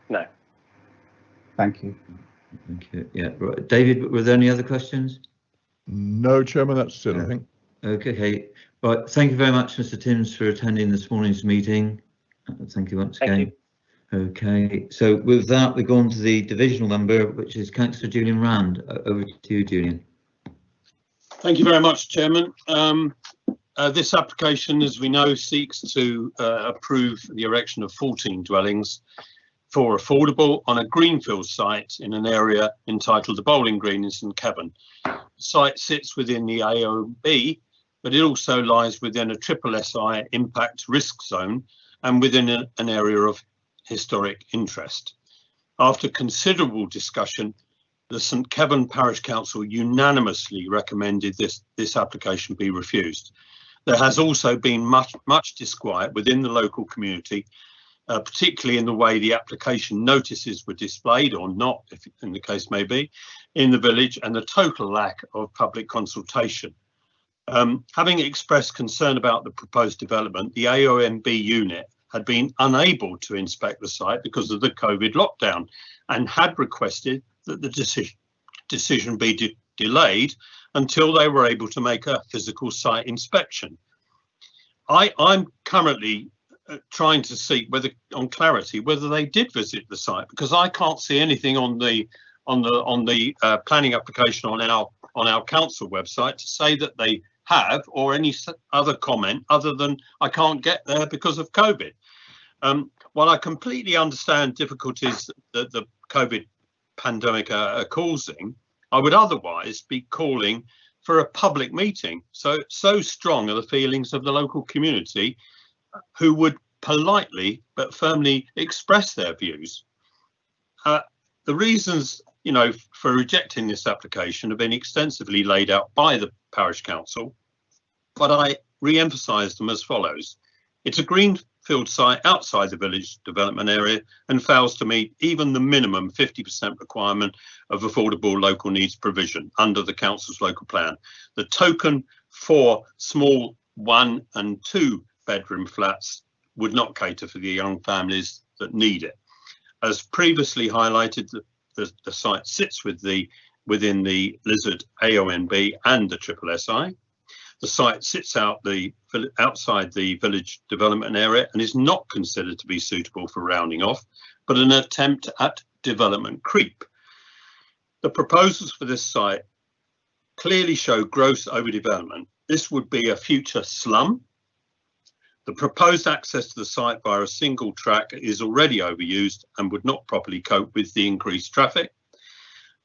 No. Thank you. Thank you. Yeah, right. David, were there any other questions? No, Chairman, that's it, I think. Okay, right. Thank you very much, Mr. Timms, for attending this morning's meeting. Thank you once again. Thank you. Okay, so with that, we go on to the divisional member, which is Councillor Julian Rand. Over to you, Julian. Thank you very much, Chairman. This application, as we know, seeks to approve the erection of 14 dwellings for affordable on a greenfield site in an area entitled the Bowling Green in St Kevin. The site sits within the AOB, but it also lies within a SSSI impact risk zone and within an area of historic interest. After considerable discussion, the St Kevin Parish Council unanimously recommended this application be refused. There has also been much disquiet within the local community, particularly in the way the application notices were displayed or not, if in the case may be, in the village, and the total lack of public consultation. Having expressed concern about the proposed development, the AOMB unit had been unable to inspect the site because of the COVID lockdown and had requested that the decision be delayed until they were able to make a physical site inspection. I'm currently trying to seek on clarity whether they did visit the site, because I can't see anything on the planning application on our council website to say that they have, or any other comment other than I can't get there because of COVID. While I completely understand difficulties that the COVID pandemic are causing, I would otherwise be calling for a public meeting. So strong are the feelings of the local community who would politely but firmly express their views. The reasons, for rejecting this application have been extensively laid out by the parish council, but I re-emphasise them as follows. It's a greenfield site outside the village development area and fails to meet even the minimum 50% requirement of affordable local needs provision under the council's local plan. The token for small 1 and 2 bedroom flats would not cater for the young families that need it. As previously highlighted, the site sits within the Lizard AONB and the Triple SI. The site sits outside the village development area and is not considered to be suitable for rounding off, but an attempt at development creep. The proposals for this site clearly show gross overdevelopment. This would be a future slum. The proposed access to the site via a single track is already overused and would not properly cope with the increased traffic.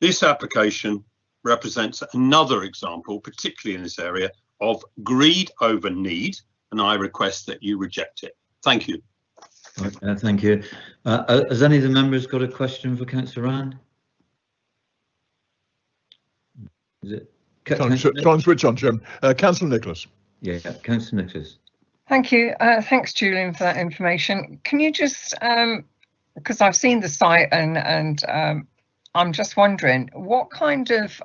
This application represents another example, particularly in this area, of greed over need, and I request that you reject it. Thank you. Thank you. Has any of the members got a question for Councillor Rand? Is it? Try and switch on, Jim. Councillor Nicholas. Yeah, Councillor Nicholas. Thank you. Thanks, Julian, for that information. Can you just, because I've seen the site and I'm just wondering what kind of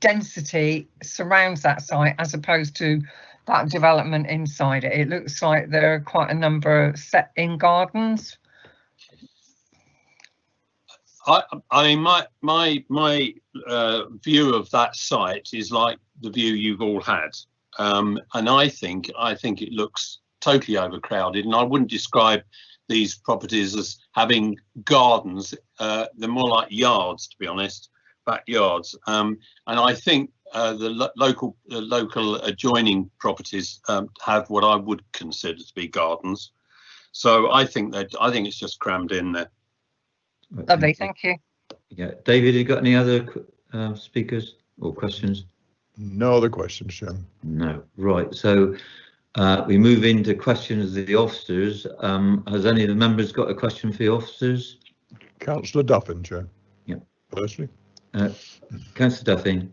density surrounds that site as opposed to that development inside it? It looks like there are quite a number set in gardens. I mean, my view of that site is like the view you've all had, and I think it looks totally overcrowded, and I wouldn't describe these properties as having gardens. They're more like yards, to be honest, backyards. And I think the local adjoining properties have what I would consider to be gardens. So I think it's just crammed in there. Lovely, thank you. Yeah, David, you got any other speakers or questions? No other questions, Jim. No. Right. So we move into questions of the officers. Has any of the members got a question for the officers? Councillor Duffin, Chair. Yeah. Firstly. Councillor Duffin.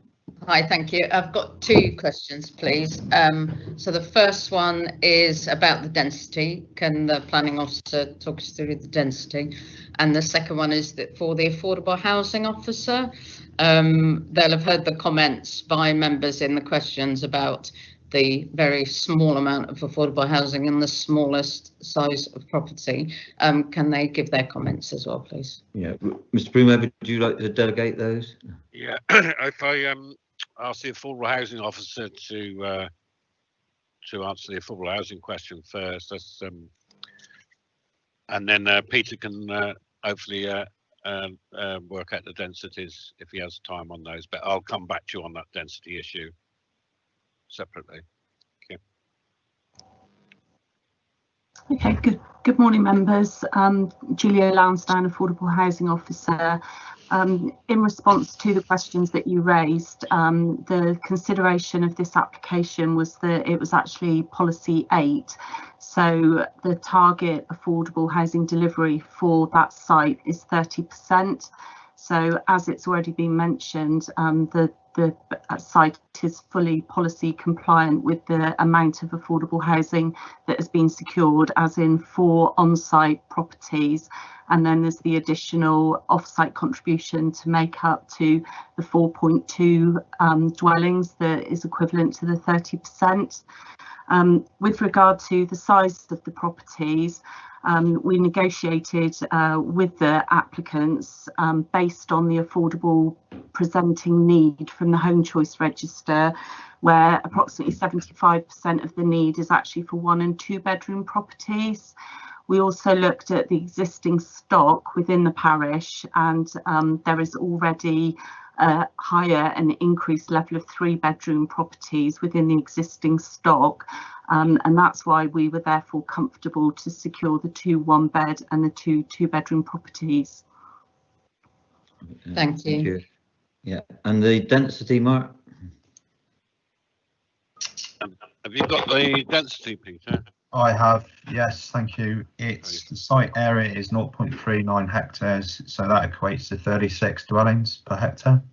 Hi, thank you. I've got two questions, please. So the first one is about the density. Can the planning officer talk us through the density? And the second one is that for the affordable housing officer, they'll have heard the comments by members in the questions about the very small amount of affordable housing and the smallest size of property. Can they give their comments as well, please? Yeah, Mr. Broomhead, would you like to delegate those? Yeah, if I ask the affordable housing officer to answer the affordable housing question first, that's, and then Peter can hopefully work out the densities if he has time on those. But I'll come back to you on that density issue separately. Okay, good morning, members. Julia Lansdowne, Affordable Housing Officer. In response to the questions that you raised, the consideration of this application was that it was actually policy 8. So the target affordable housing delivery for that site is 30%. So as it's already been mentioned, the site is fully policy compliant with the amount of affordable housing that has been secured, as in 4 on-site properties, and then there's the additional off-site contribution to make up to the 4.2 dwellings that is equivalent to the 30%. With regard to the size of the properties, we negotiated with the applicants based on the affordable presenting need from the Home Choice Register, where approximately 75% of the need is actually for 1 and 2 bedroom properties. We also looked at the existing stock within the parish, and there is already a higher and increased level of 3 bedroom properties within the existing stock. And that's why we were therefore comfortable to secure the 2 1-bed and the 2 2-bedroom properties. Thank you. Yeah, and the density, Mark? Have you got the density, Peter? I have, yes, thank you. It's the site area is 0.39 hectares, so that equates to 36 dwellings per hectare.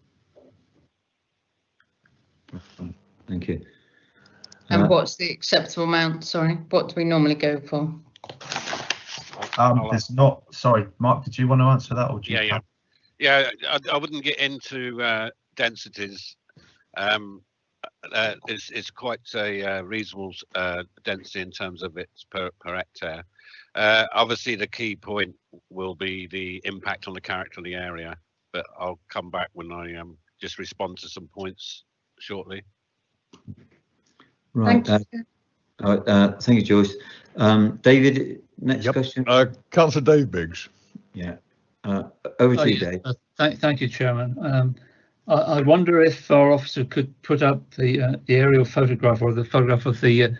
Thank you. And what's the acceptable amount? Sorry, what do we normally go for? There's not. Sorry, Mark, did you want to answer that? Or do you Yeah. I wouldn't get into densities. It's quite a reasonable density in terms of its per hectare. Obviously, the key point will be the impact on the character of the area. but I'll come back when I just respond to some points shortly. Right. Thank you. Thank you, Joyce. David, next question. Councillor Dave Biggs. Yeah. Over to you, Dave. Thank you, Chairman. I wonder if our officer could put up the aerial photograph or the photograph of the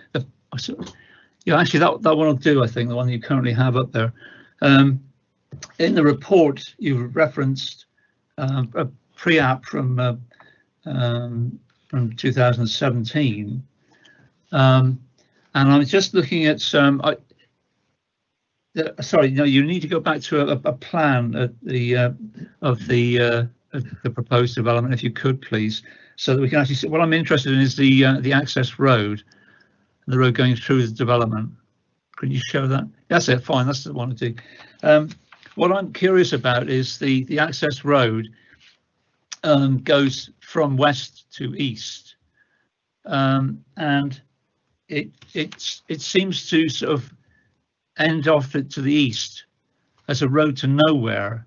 yeah, actually that one will do, I think, the one you currently have up there. In the report, you've referenced a pre-app from 2017, and I'm just looking at sorry, no, you need to go back to a plan at the of the proposed development, if you could, please, so that we can actually see. What I'm interested in is the access road, the road going through the development. Can you show that? That's it. Fine. That's the one to do. What I'm curious about is the access road goes from west to east, and it seems to sort of end off to the east as a road to nowhere,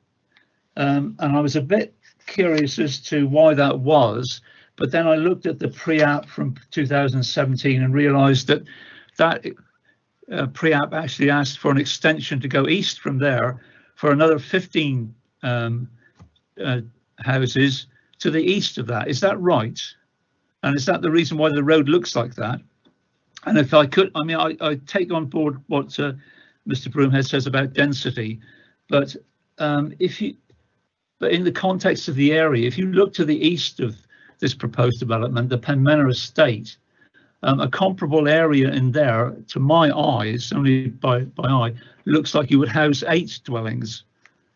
and I was a bit curious as to why that was, but then I looked at the pre-app from 2017 and realised that pre-app actually asked for an extension to go east from there for another 15 houses to the east of that. Is that right? And is that the reason why the road looks like that? And if I could, I mean, I take on board what Mr. Broomhead says about density, but but in the context of the area, if you look to the east of this proposed development, the Penmena estate, a comparable area in there, to my eyes, only by eye, looks like you would house 8 dwellings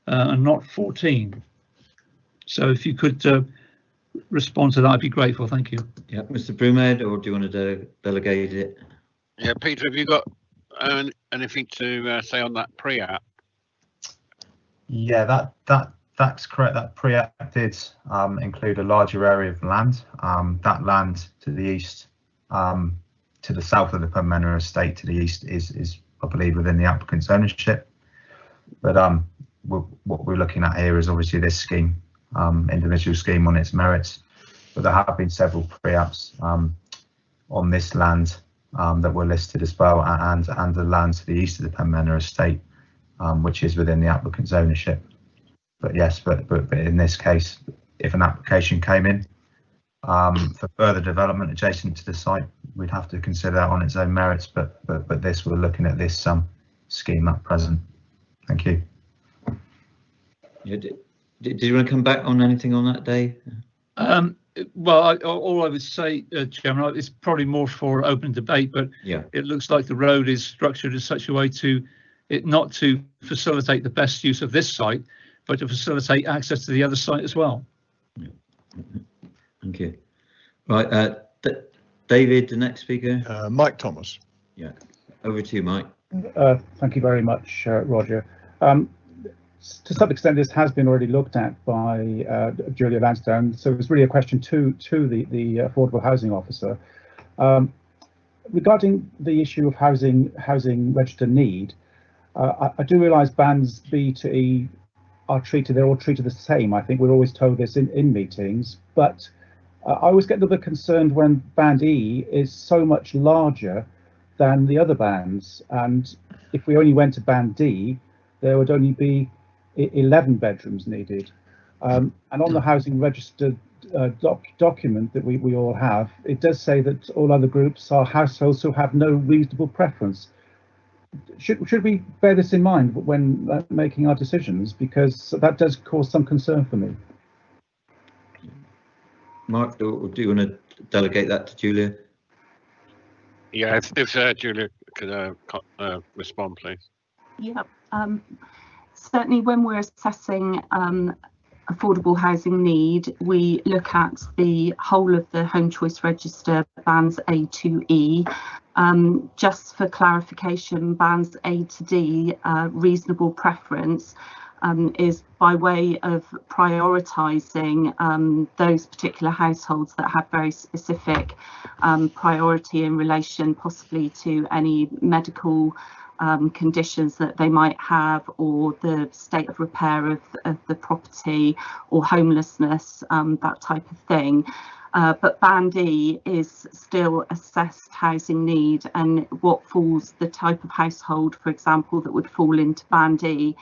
and not 14. So if you could respond to that, I'd be grateful. Thank you. Yeah, Mr. Broomhead, or do you want to delegate it? Yeah, Peter, have you got anything to say on that pre-app? Yeah, that's correct. That pre-app did include a larger area of land. That land to the east, to the south of the Penmena estate, to the east is I believe within the applicant's ownership. But what we're looking at here is obviously this scheme, individual scheme on its merits. But there have been several pre-apps on this land that were listed as well, and the land to the east of the Penmena estate, which is within the applicant's ownership. But yes, but in this case, if an application came in for further development adjacent to the site, we'd have to consider that on its own merits. But this, we're looking at this scheme at present. Thank you. Yeah, did you want to come back on anything on that, Dave? Well, all I would say, Chairman, it's probably more for open debate, but yeah, it looks like the road is structured in such a way to it not to facilitate the best use of this site, but to facilitate access to the other site as well. Yeah. Thank you. Right, David, the next speaker. Mike Thomas. Yeah, over to you, Mike. Thank you very much, Roger. To some extent, this has been already looked at by Julia Lansdowne, so it's really a question to the affordable housing officer. Regarding the issue of housing register need, I do realise bands B to E are they're all treated the same. I think we're always told this in meetings, but I always get a little bit concerned when band E is so much larger than the other bands, and if we only went to band D, there would only be 11 bedrooms needed. And on the housing register document that we all have, it does say that all other groups are households who have no reasonable preference. Should we bear this in mind when making our decisions, because that does cause some concern for me. Mark, do you want to delegate that to Julia? Yeah, if Julia could respond, please. Yeah, certainly when we're assessing affordable housing need, we look at the whole of the Home Choice Register, bands A to E. Just for clarification, bands A to D, reasonable preference, is by way of prioritising those particular households that have very specific priority in relation possibly to any medical conditions that they might have, or the state of repair of the property, or homelessness, that type of thing. But Band E is still assessed housing need, and what falls, the type of household, for example, that would fall into Band E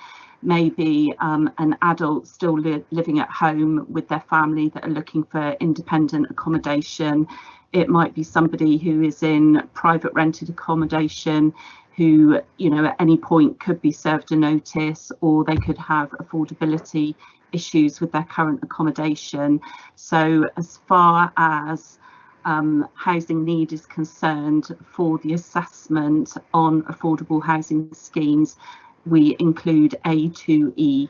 may be an adult still living at home with their family that are looking for independent accommodation. It might be somebody who is in private rented accommodation who, you know, at any point could be served a notice, or they could have affordability issues with their current accommodation. So as far as housing need is concerned, for the assessment on affordable housing schemes, we include A to E.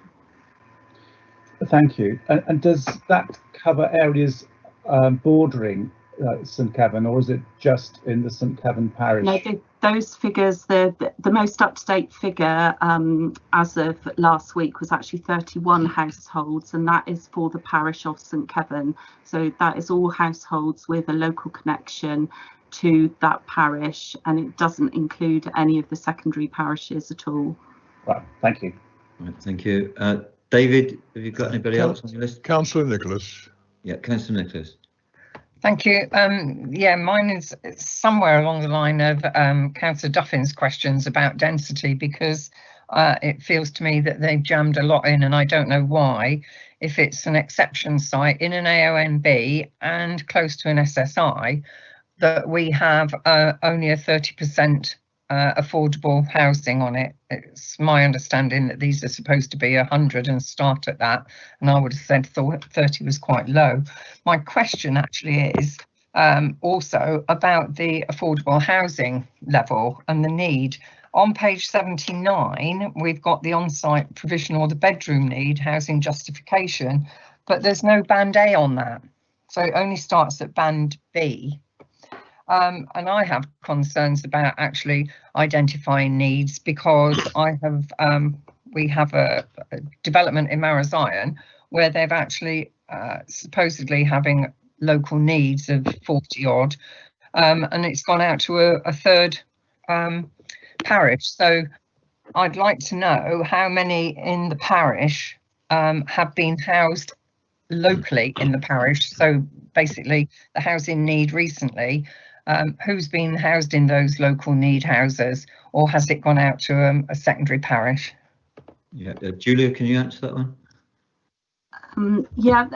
Thank you. And does that cover areas bordering St Kevin, or is it just in the St Kevin parish? No, those figures, the most up-to-date figure as of last week was actually 31 households, and that is for the parish of St Kevin. So that is all households with a local connection to that parish, and it doesn't include any of the secondary parishes at all. Right, thank you. Right, thank you. David, have you got anybody else on your list? Councillor Nicholas. Yeah, Councillor Nicholas. Thank you. Yeah, mine is somewhere along the line of Councillor Duffin's questions about density, because it feels to me that they've jammed a lot in, and I don't know why. If it's an exception site in an AONB and close to an SSI, that we have only a 30% affordable housing on it. It's my understanding that these are supposed to be 100 and start at that, and I would have said 30 was quite low. My question actually is also about the affordable housing level and the need. On page 79, we've got the on-site provision or the bedroom need housing justification, but there's no Band A on that, so it only starts at Band B. And I have concerns about actually identifying needs, because we have a development in Marazion where they've actually supposedly having local needs of 40 odd, and it's gone out to a third parish. So I'd like to know how many in the parish have been housed locally in the parish. So basically the housing need recently. Who's been housed in those local need houses, or has it gone out to a secondary parish? Yeah, Julia, can you answer that one? Yeah,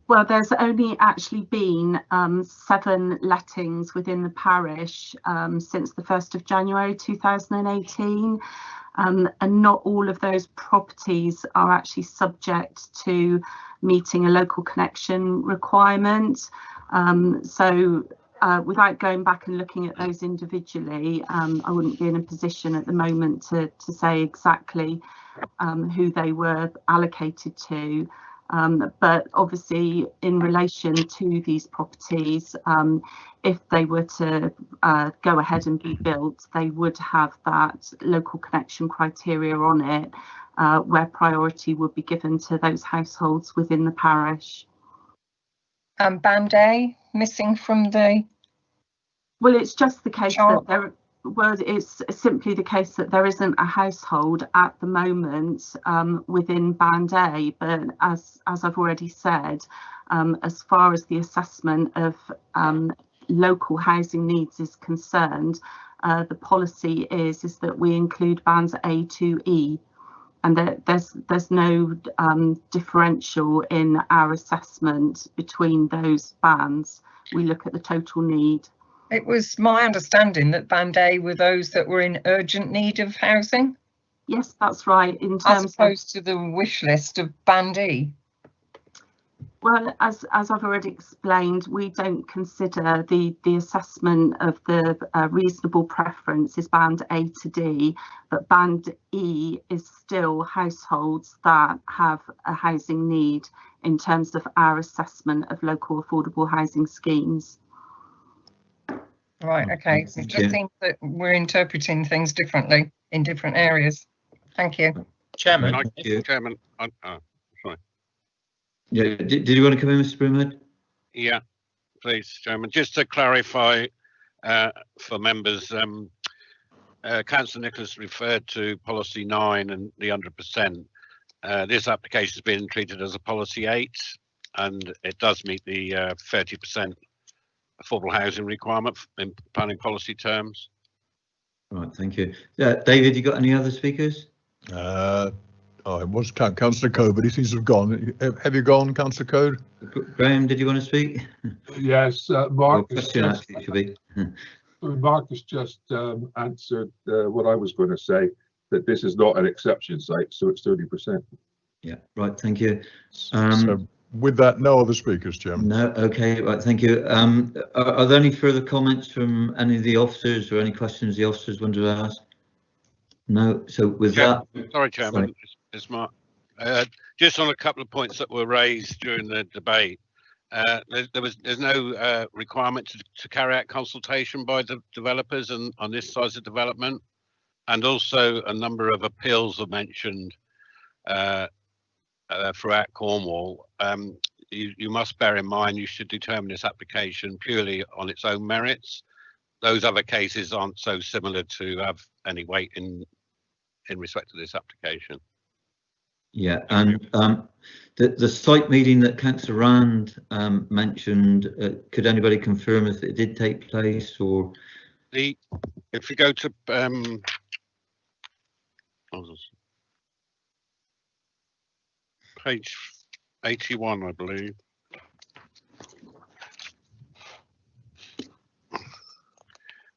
well, there's only actually been 7 lettings within the parish since the 1st of January 2018, and not all of those properties are actually subject to meeting a local connection requirement. Without going back and looking at those individually, I wouldn't be in a position at the moment to say exactly who they were allocated to. But obviously, in relation to these properties, if they were to go ahead and be built, they would have that local connection criteria on it, where priority would be given to those households within the parish. Band A missing from the... Well, it's just the case that it's simply the case that there isn't a household at the moment within Band A. But as I've already said, as far as the assessment of local housing needs is concerned, the policy is that we include bands A to E, and there's no differential in our assessment between those bands. We look at the total need. It was my understanding that Band A were those that were in urgent need of housing. Yes, that's right. In terms, as opposed to the wish list of Band E. Well, as I've already explained, we don't consider the assessment of the reasonable preference is Band A to D, but Band E is still households that have a housing need in terms of our assessment of local affordable housing schemes. Right, okay. It just seems that we're interpreting things differently in different areas. Thank you. Chairman. Chairman. Sorry. Yeah, did you want to come in, Mr. Broomhead? Yeah, please, Chairman. Just to clarify for members, Councillor Nicholas referred to policy 9 and the 100%. This application has been treated as a policy 8, and it does meet the 30% affordable housing requirement in planning policy terms. Right, thank you. David, you got any other speakers? It was Councillor Code, but he seems to have gone. Have you gone, Councillor Code? Graham, did you want to speak? Yes, Mark. Mark has just answered what I was going to say, that this is not an exception site, so it's 30%. Yeah, right, thank you. So with that, no other speakers, Chairman. No, okay, right, thank you. Are there any further comments from any of the officers or any questions the officers wanted to ask? No, so with that... Sorry, Chairman, it's Mark. Just on a couple of points that were raised during the debate. There's no requirement to carry out consultation by the developers on this size of development, and also a number of appeals are mentioned throughout Cornwall. You must bear in mind you should determine this application purely on its own merits. Those other cases aren't so similar to have any weight in respect to this application. Yeah, and the site meeting that Councillor Rand mentioned, could anybody confirm if it did take place, or? If you go to page 81, I believe.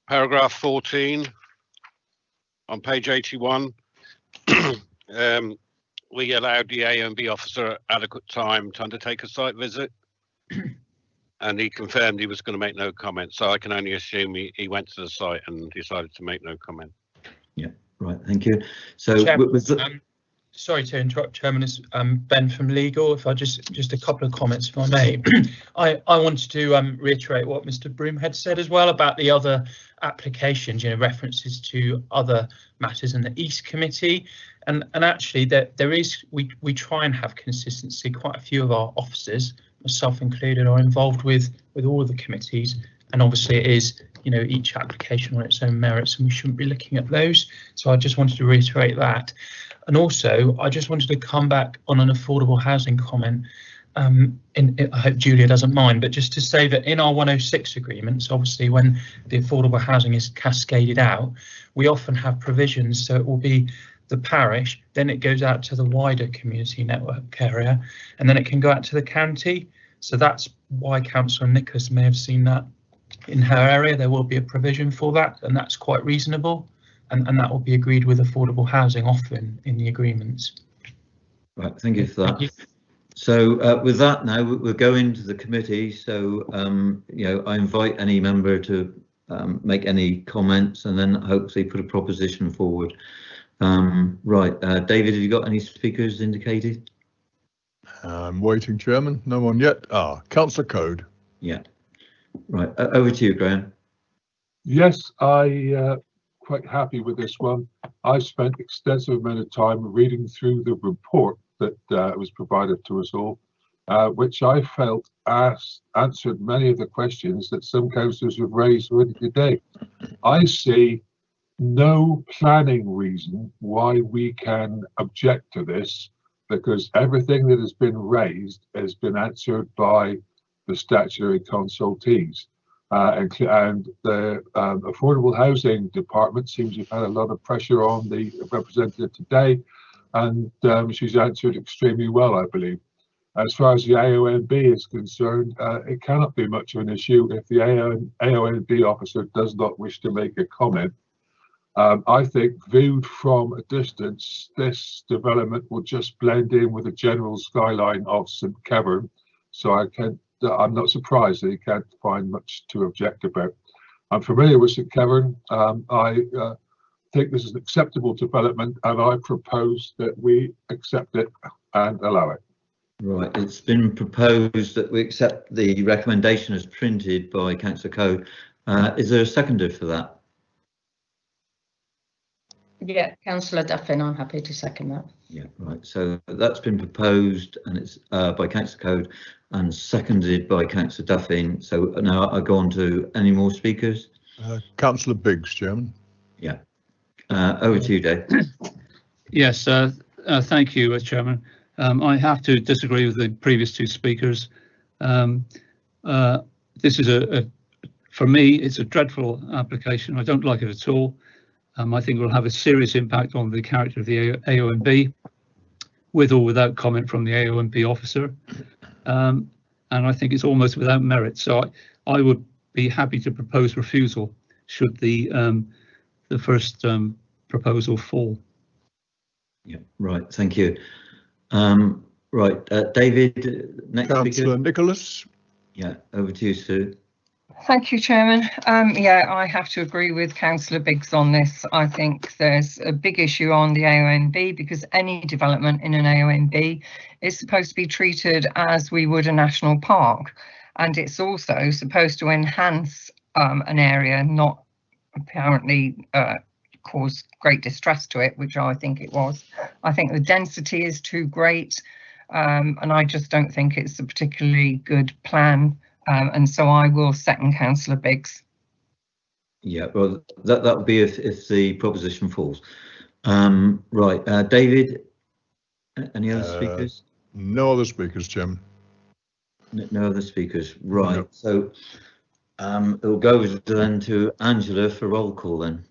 Paragraph 14 on page 81. We allowed the A and B officer adequate time to undertake a site visit, and he confirmed he was going to make no comment. So I can only assume he went to the site and decided to make no comment. Yeah, right. Thank you. So, sorry to interrupt, Chairman. It's Ben from Legal. If I just a couple of comments, if I may. I wanted to reiterate what Mr. Broomhead said as well about the other applications. You know, references to other matters in the East Committee. And actually, there is, we try and have consistency. Quite a few of our officers, myself included, are involved with all of the committees, and obviously it is, you know, each application on its own merits, and we shouldn't be looking at those. So I just wanted to reiterate that. And also, I just wanted to come back on an affordable housing comment. I hope Julia doesn't mind, but just to say that in our 106 agreements, obviously when the affordable housing is cascaded out, we often have provisions. So it will be the parish, then it goes out to the wider community network area, and then it can go out to the county. So that's why Councillor Nicholas may have seen that in her area. There will be a provision for that, and that's quite reasonable, and that will be agreed with affordable housing often in the agreements. Right, thank you for that. You. So with that now, we'll go into the committee. So you know, I invite any member to make any comments and then hopefully put a proposition forward. Right, David, have you got any speakers indicated? I'm waiting, Chairman. No one yet. Councillor Code. Yeah. Right, over to you, Graham. Yes, quite happy with this one. I spent extensive amount of time reading through the report that was provided to us all, which I felt answered many of the questions that some councillors have raised already today. I see no planning reason why we can object to this, because everything that has been raised has been answered by the statutory consultees. And the Affordable Housing Department seems to have had a lot of pressure on the representative today, and she's answered extremely well, I believe. As far as the AONB is concerned, it cannot be much of an issue if the AONB officer does not wish to make a comment. I think viewed from a distance, this development will just blend in with the general skyline of St. Keverne, so I'm not surprised that he can't find much to object about. I'm familiar with St. Keverne. I think this is an acceptable development, and I propose that we accept it and allow it. Right, it's been proposed that we accept the recommendation as printed by Councillor Code. Is there a seconder for that? Yeah, Councillor Duffin, I'm happy to second that. Yeah, right. So that's been proposed, and it's by Councillor Code and seconded by Councillor Duffin. So now I go on to any more speakers. Councillor Biggs, Chairman. Yeah. Over to you, Dave. Yes, thank you, Chairman. I have to disagree with the previous two speakers. This is for me, it's a dreadful application. I don't like it at all. I think it will have a serious impact on the character of the AONB, with or without comment from the AONB officer. And I think it's almost without merit. So I would be happy to propose refusal should the first proposal fall. Yeah, right. Thank you. Right, David, next Councillor speaker. Nicholas. Yeah, over to you, Sue. Thank you, Chairman. Yeah, I have to agree with Councillor Biggs on this. I think there's a big issue on the AONB because any development in an AONB is supposed to be treated as we would a national park. And it's also supposed to enhance an area, not apparently cause great distress to it, which I think it was. I think the density is too great, and I just don't think it's a particularly good plan. And so I will second Councillor Biggs. Yeah, well, that would be if the proposition falls. Right, David, any other speakers? No other speakers, Chairman. No other speakers. Right, No. so it will go over then to Angela for roll call then.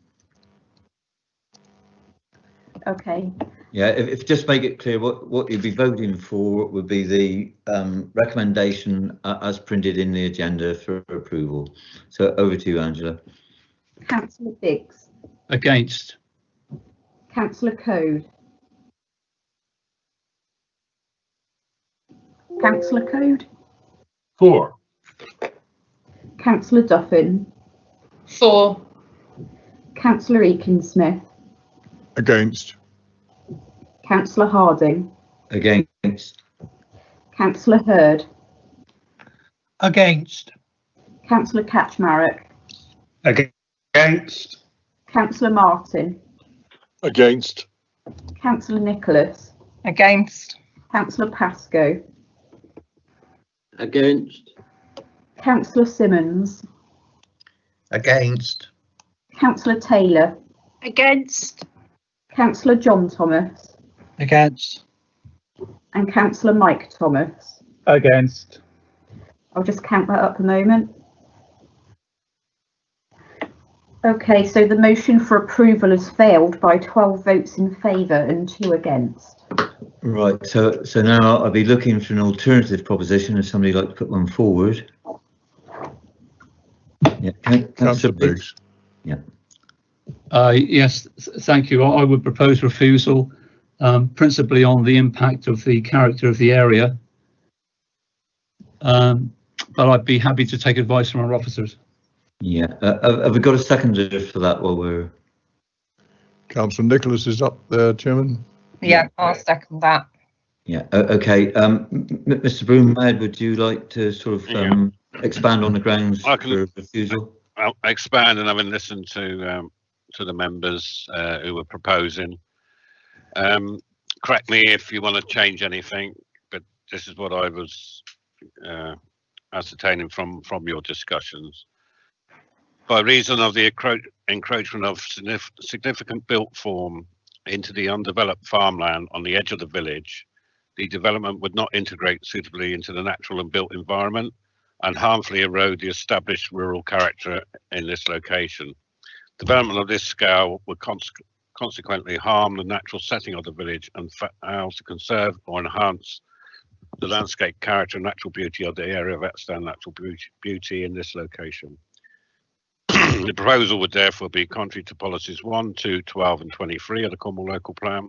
Okay. Yeah, if just make it clear what you'd be voting for would be the recommendation as printed in the agenda for approval. So over to you, Angela. Councillor Biggs. Against. Councillor Code. Councillor Code. For. Councillor Duffin. For. Councillor Eakin-Smith. Against. Councillor Harding. Against. Councillor Hurd. Against. Councillor Kaczmarek. Against. Councillor Martin. Against. Councillor Nicholas. Against. Councillor Pascoe. Against. Councillor Simmons. Against. Councillor Taylor. Against. Councillor John Thomas. Against. And Councillor Mike Thomas. Against. I'll just count that up a moment. Okay, so the motion for approval has failed by 12 votes in favour and 2 against. Right, so now I'll be looking for an alternative proposition if somebody would like to put one forward. Yeah, Councillor Biggs. Yeah. Yes, thank you. I would propose refusal, principally on the impact of the character of the area. But I'd be happy to take advice from our officers. Yeah, have we got a seconder for that while we're... Councillor Nicholas is up there, Chairman. Yeah, I'll second that. Yeah, okay. Mr. Broomhead, would you like to sort of expand on the grounds for refusal? I'll expand, and having listened to the members who were proposing. Correct me if you want to change anything, but this is what I was ascertaining from your discussions. By reason of the encroachment of significant built form into the undeveloped farmland on the edge of the village, the development would not integrate suitably into the natural and built environment and harmfully erode the established rural character in this location. Development of this scale would consequently harm the natural setting of the village and fail to conserve or enhance the landscape character and natural beauty of the area of outstanding natural beauty in this location. The proposal would therefore be contrary to policies 1, 2, 12 and 23 of the Cornwall Local Plan,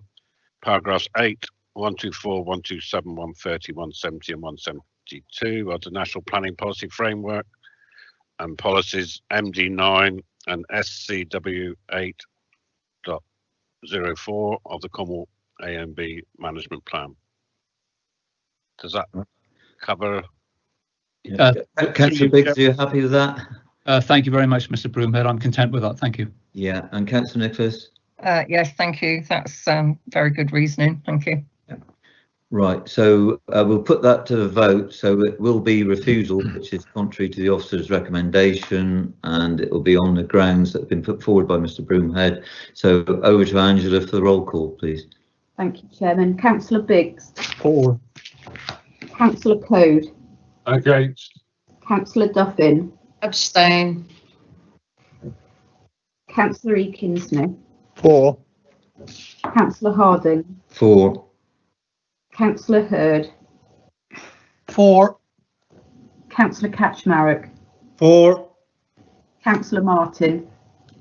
paragraphs 8, 124, 127, 130, 170 and 172 of the National Planning Policy Framework, and policies MD9 and SCW 8.04 of the Cornwall AMB Management Plan. Does that cover? Councillor Biggs, are you happy with that? Thank you very much, Mr. Broomhead. I'm content with that. Thank you. Yeah, and Councillor Nicholas? Yes, thank you. That's very good reasoning. Thank you. Right, so we'll put that to the vote. So it will be refusal, which is contrary to the officer's recommendation, and it will be on the grounds that have been put forward by Mr. Broomhead. So over to Angela for the roll call, please. Thank you, Chairman. Councillor Biggs. For. Councillor Code. Against. Councillor Duffin. Abstain. Councillor Eakin-Smith. For. Councillor Harding. For. Councillor Hurd. For. Councillor Kaczmarek. For. Councillor Martin.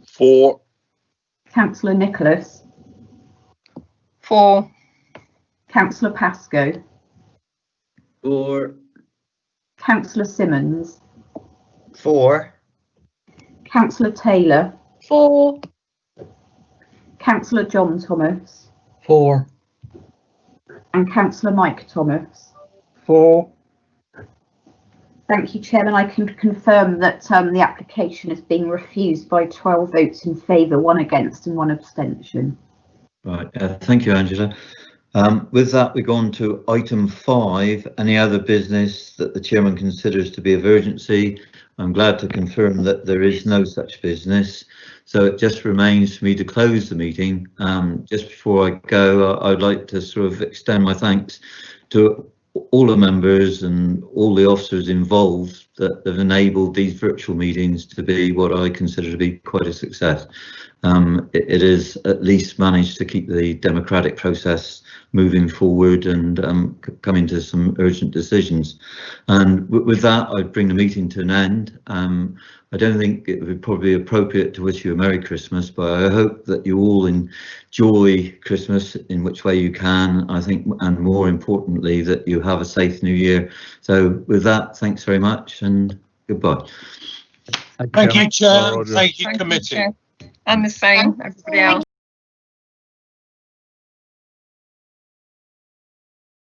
For. Councillor Nicholas. For. Councillor Pascoe. For. Councillor Simmons. For. Councillor Taylor. For. Councillor John Thomas. For. And Councillor Mike Thomas. For. Thank you, Chairman. I can confirm that the application is being refused by 12 votes in favour, 1 against and 1 abstention. Right, thank you, Angela. With that, we go on to item 5, any other business that the chairman considers to be of urgency. I'm glad to confirm that there is no such business. So it just remains for me to close the meeting. Just before I go, I'd like to sort of extend my thanks to all the members and all the officers involved that have enabled these virtual meetings to be what I consider to be quite a success. It is at least managed to keep the democratic process moving forward and coming to some urgent decisions. And with that, I bring the meeting to an end. I don't think it would probably be appropriate to wish you a Merry Christmas, but I hope that you all enjoy Christmas in which way you can, I think, and more importantly, that you have a safe New Year. So with that, thanks very much and goodbye. Thank you, Chair. Thank you, Committee. And the same, everybody else.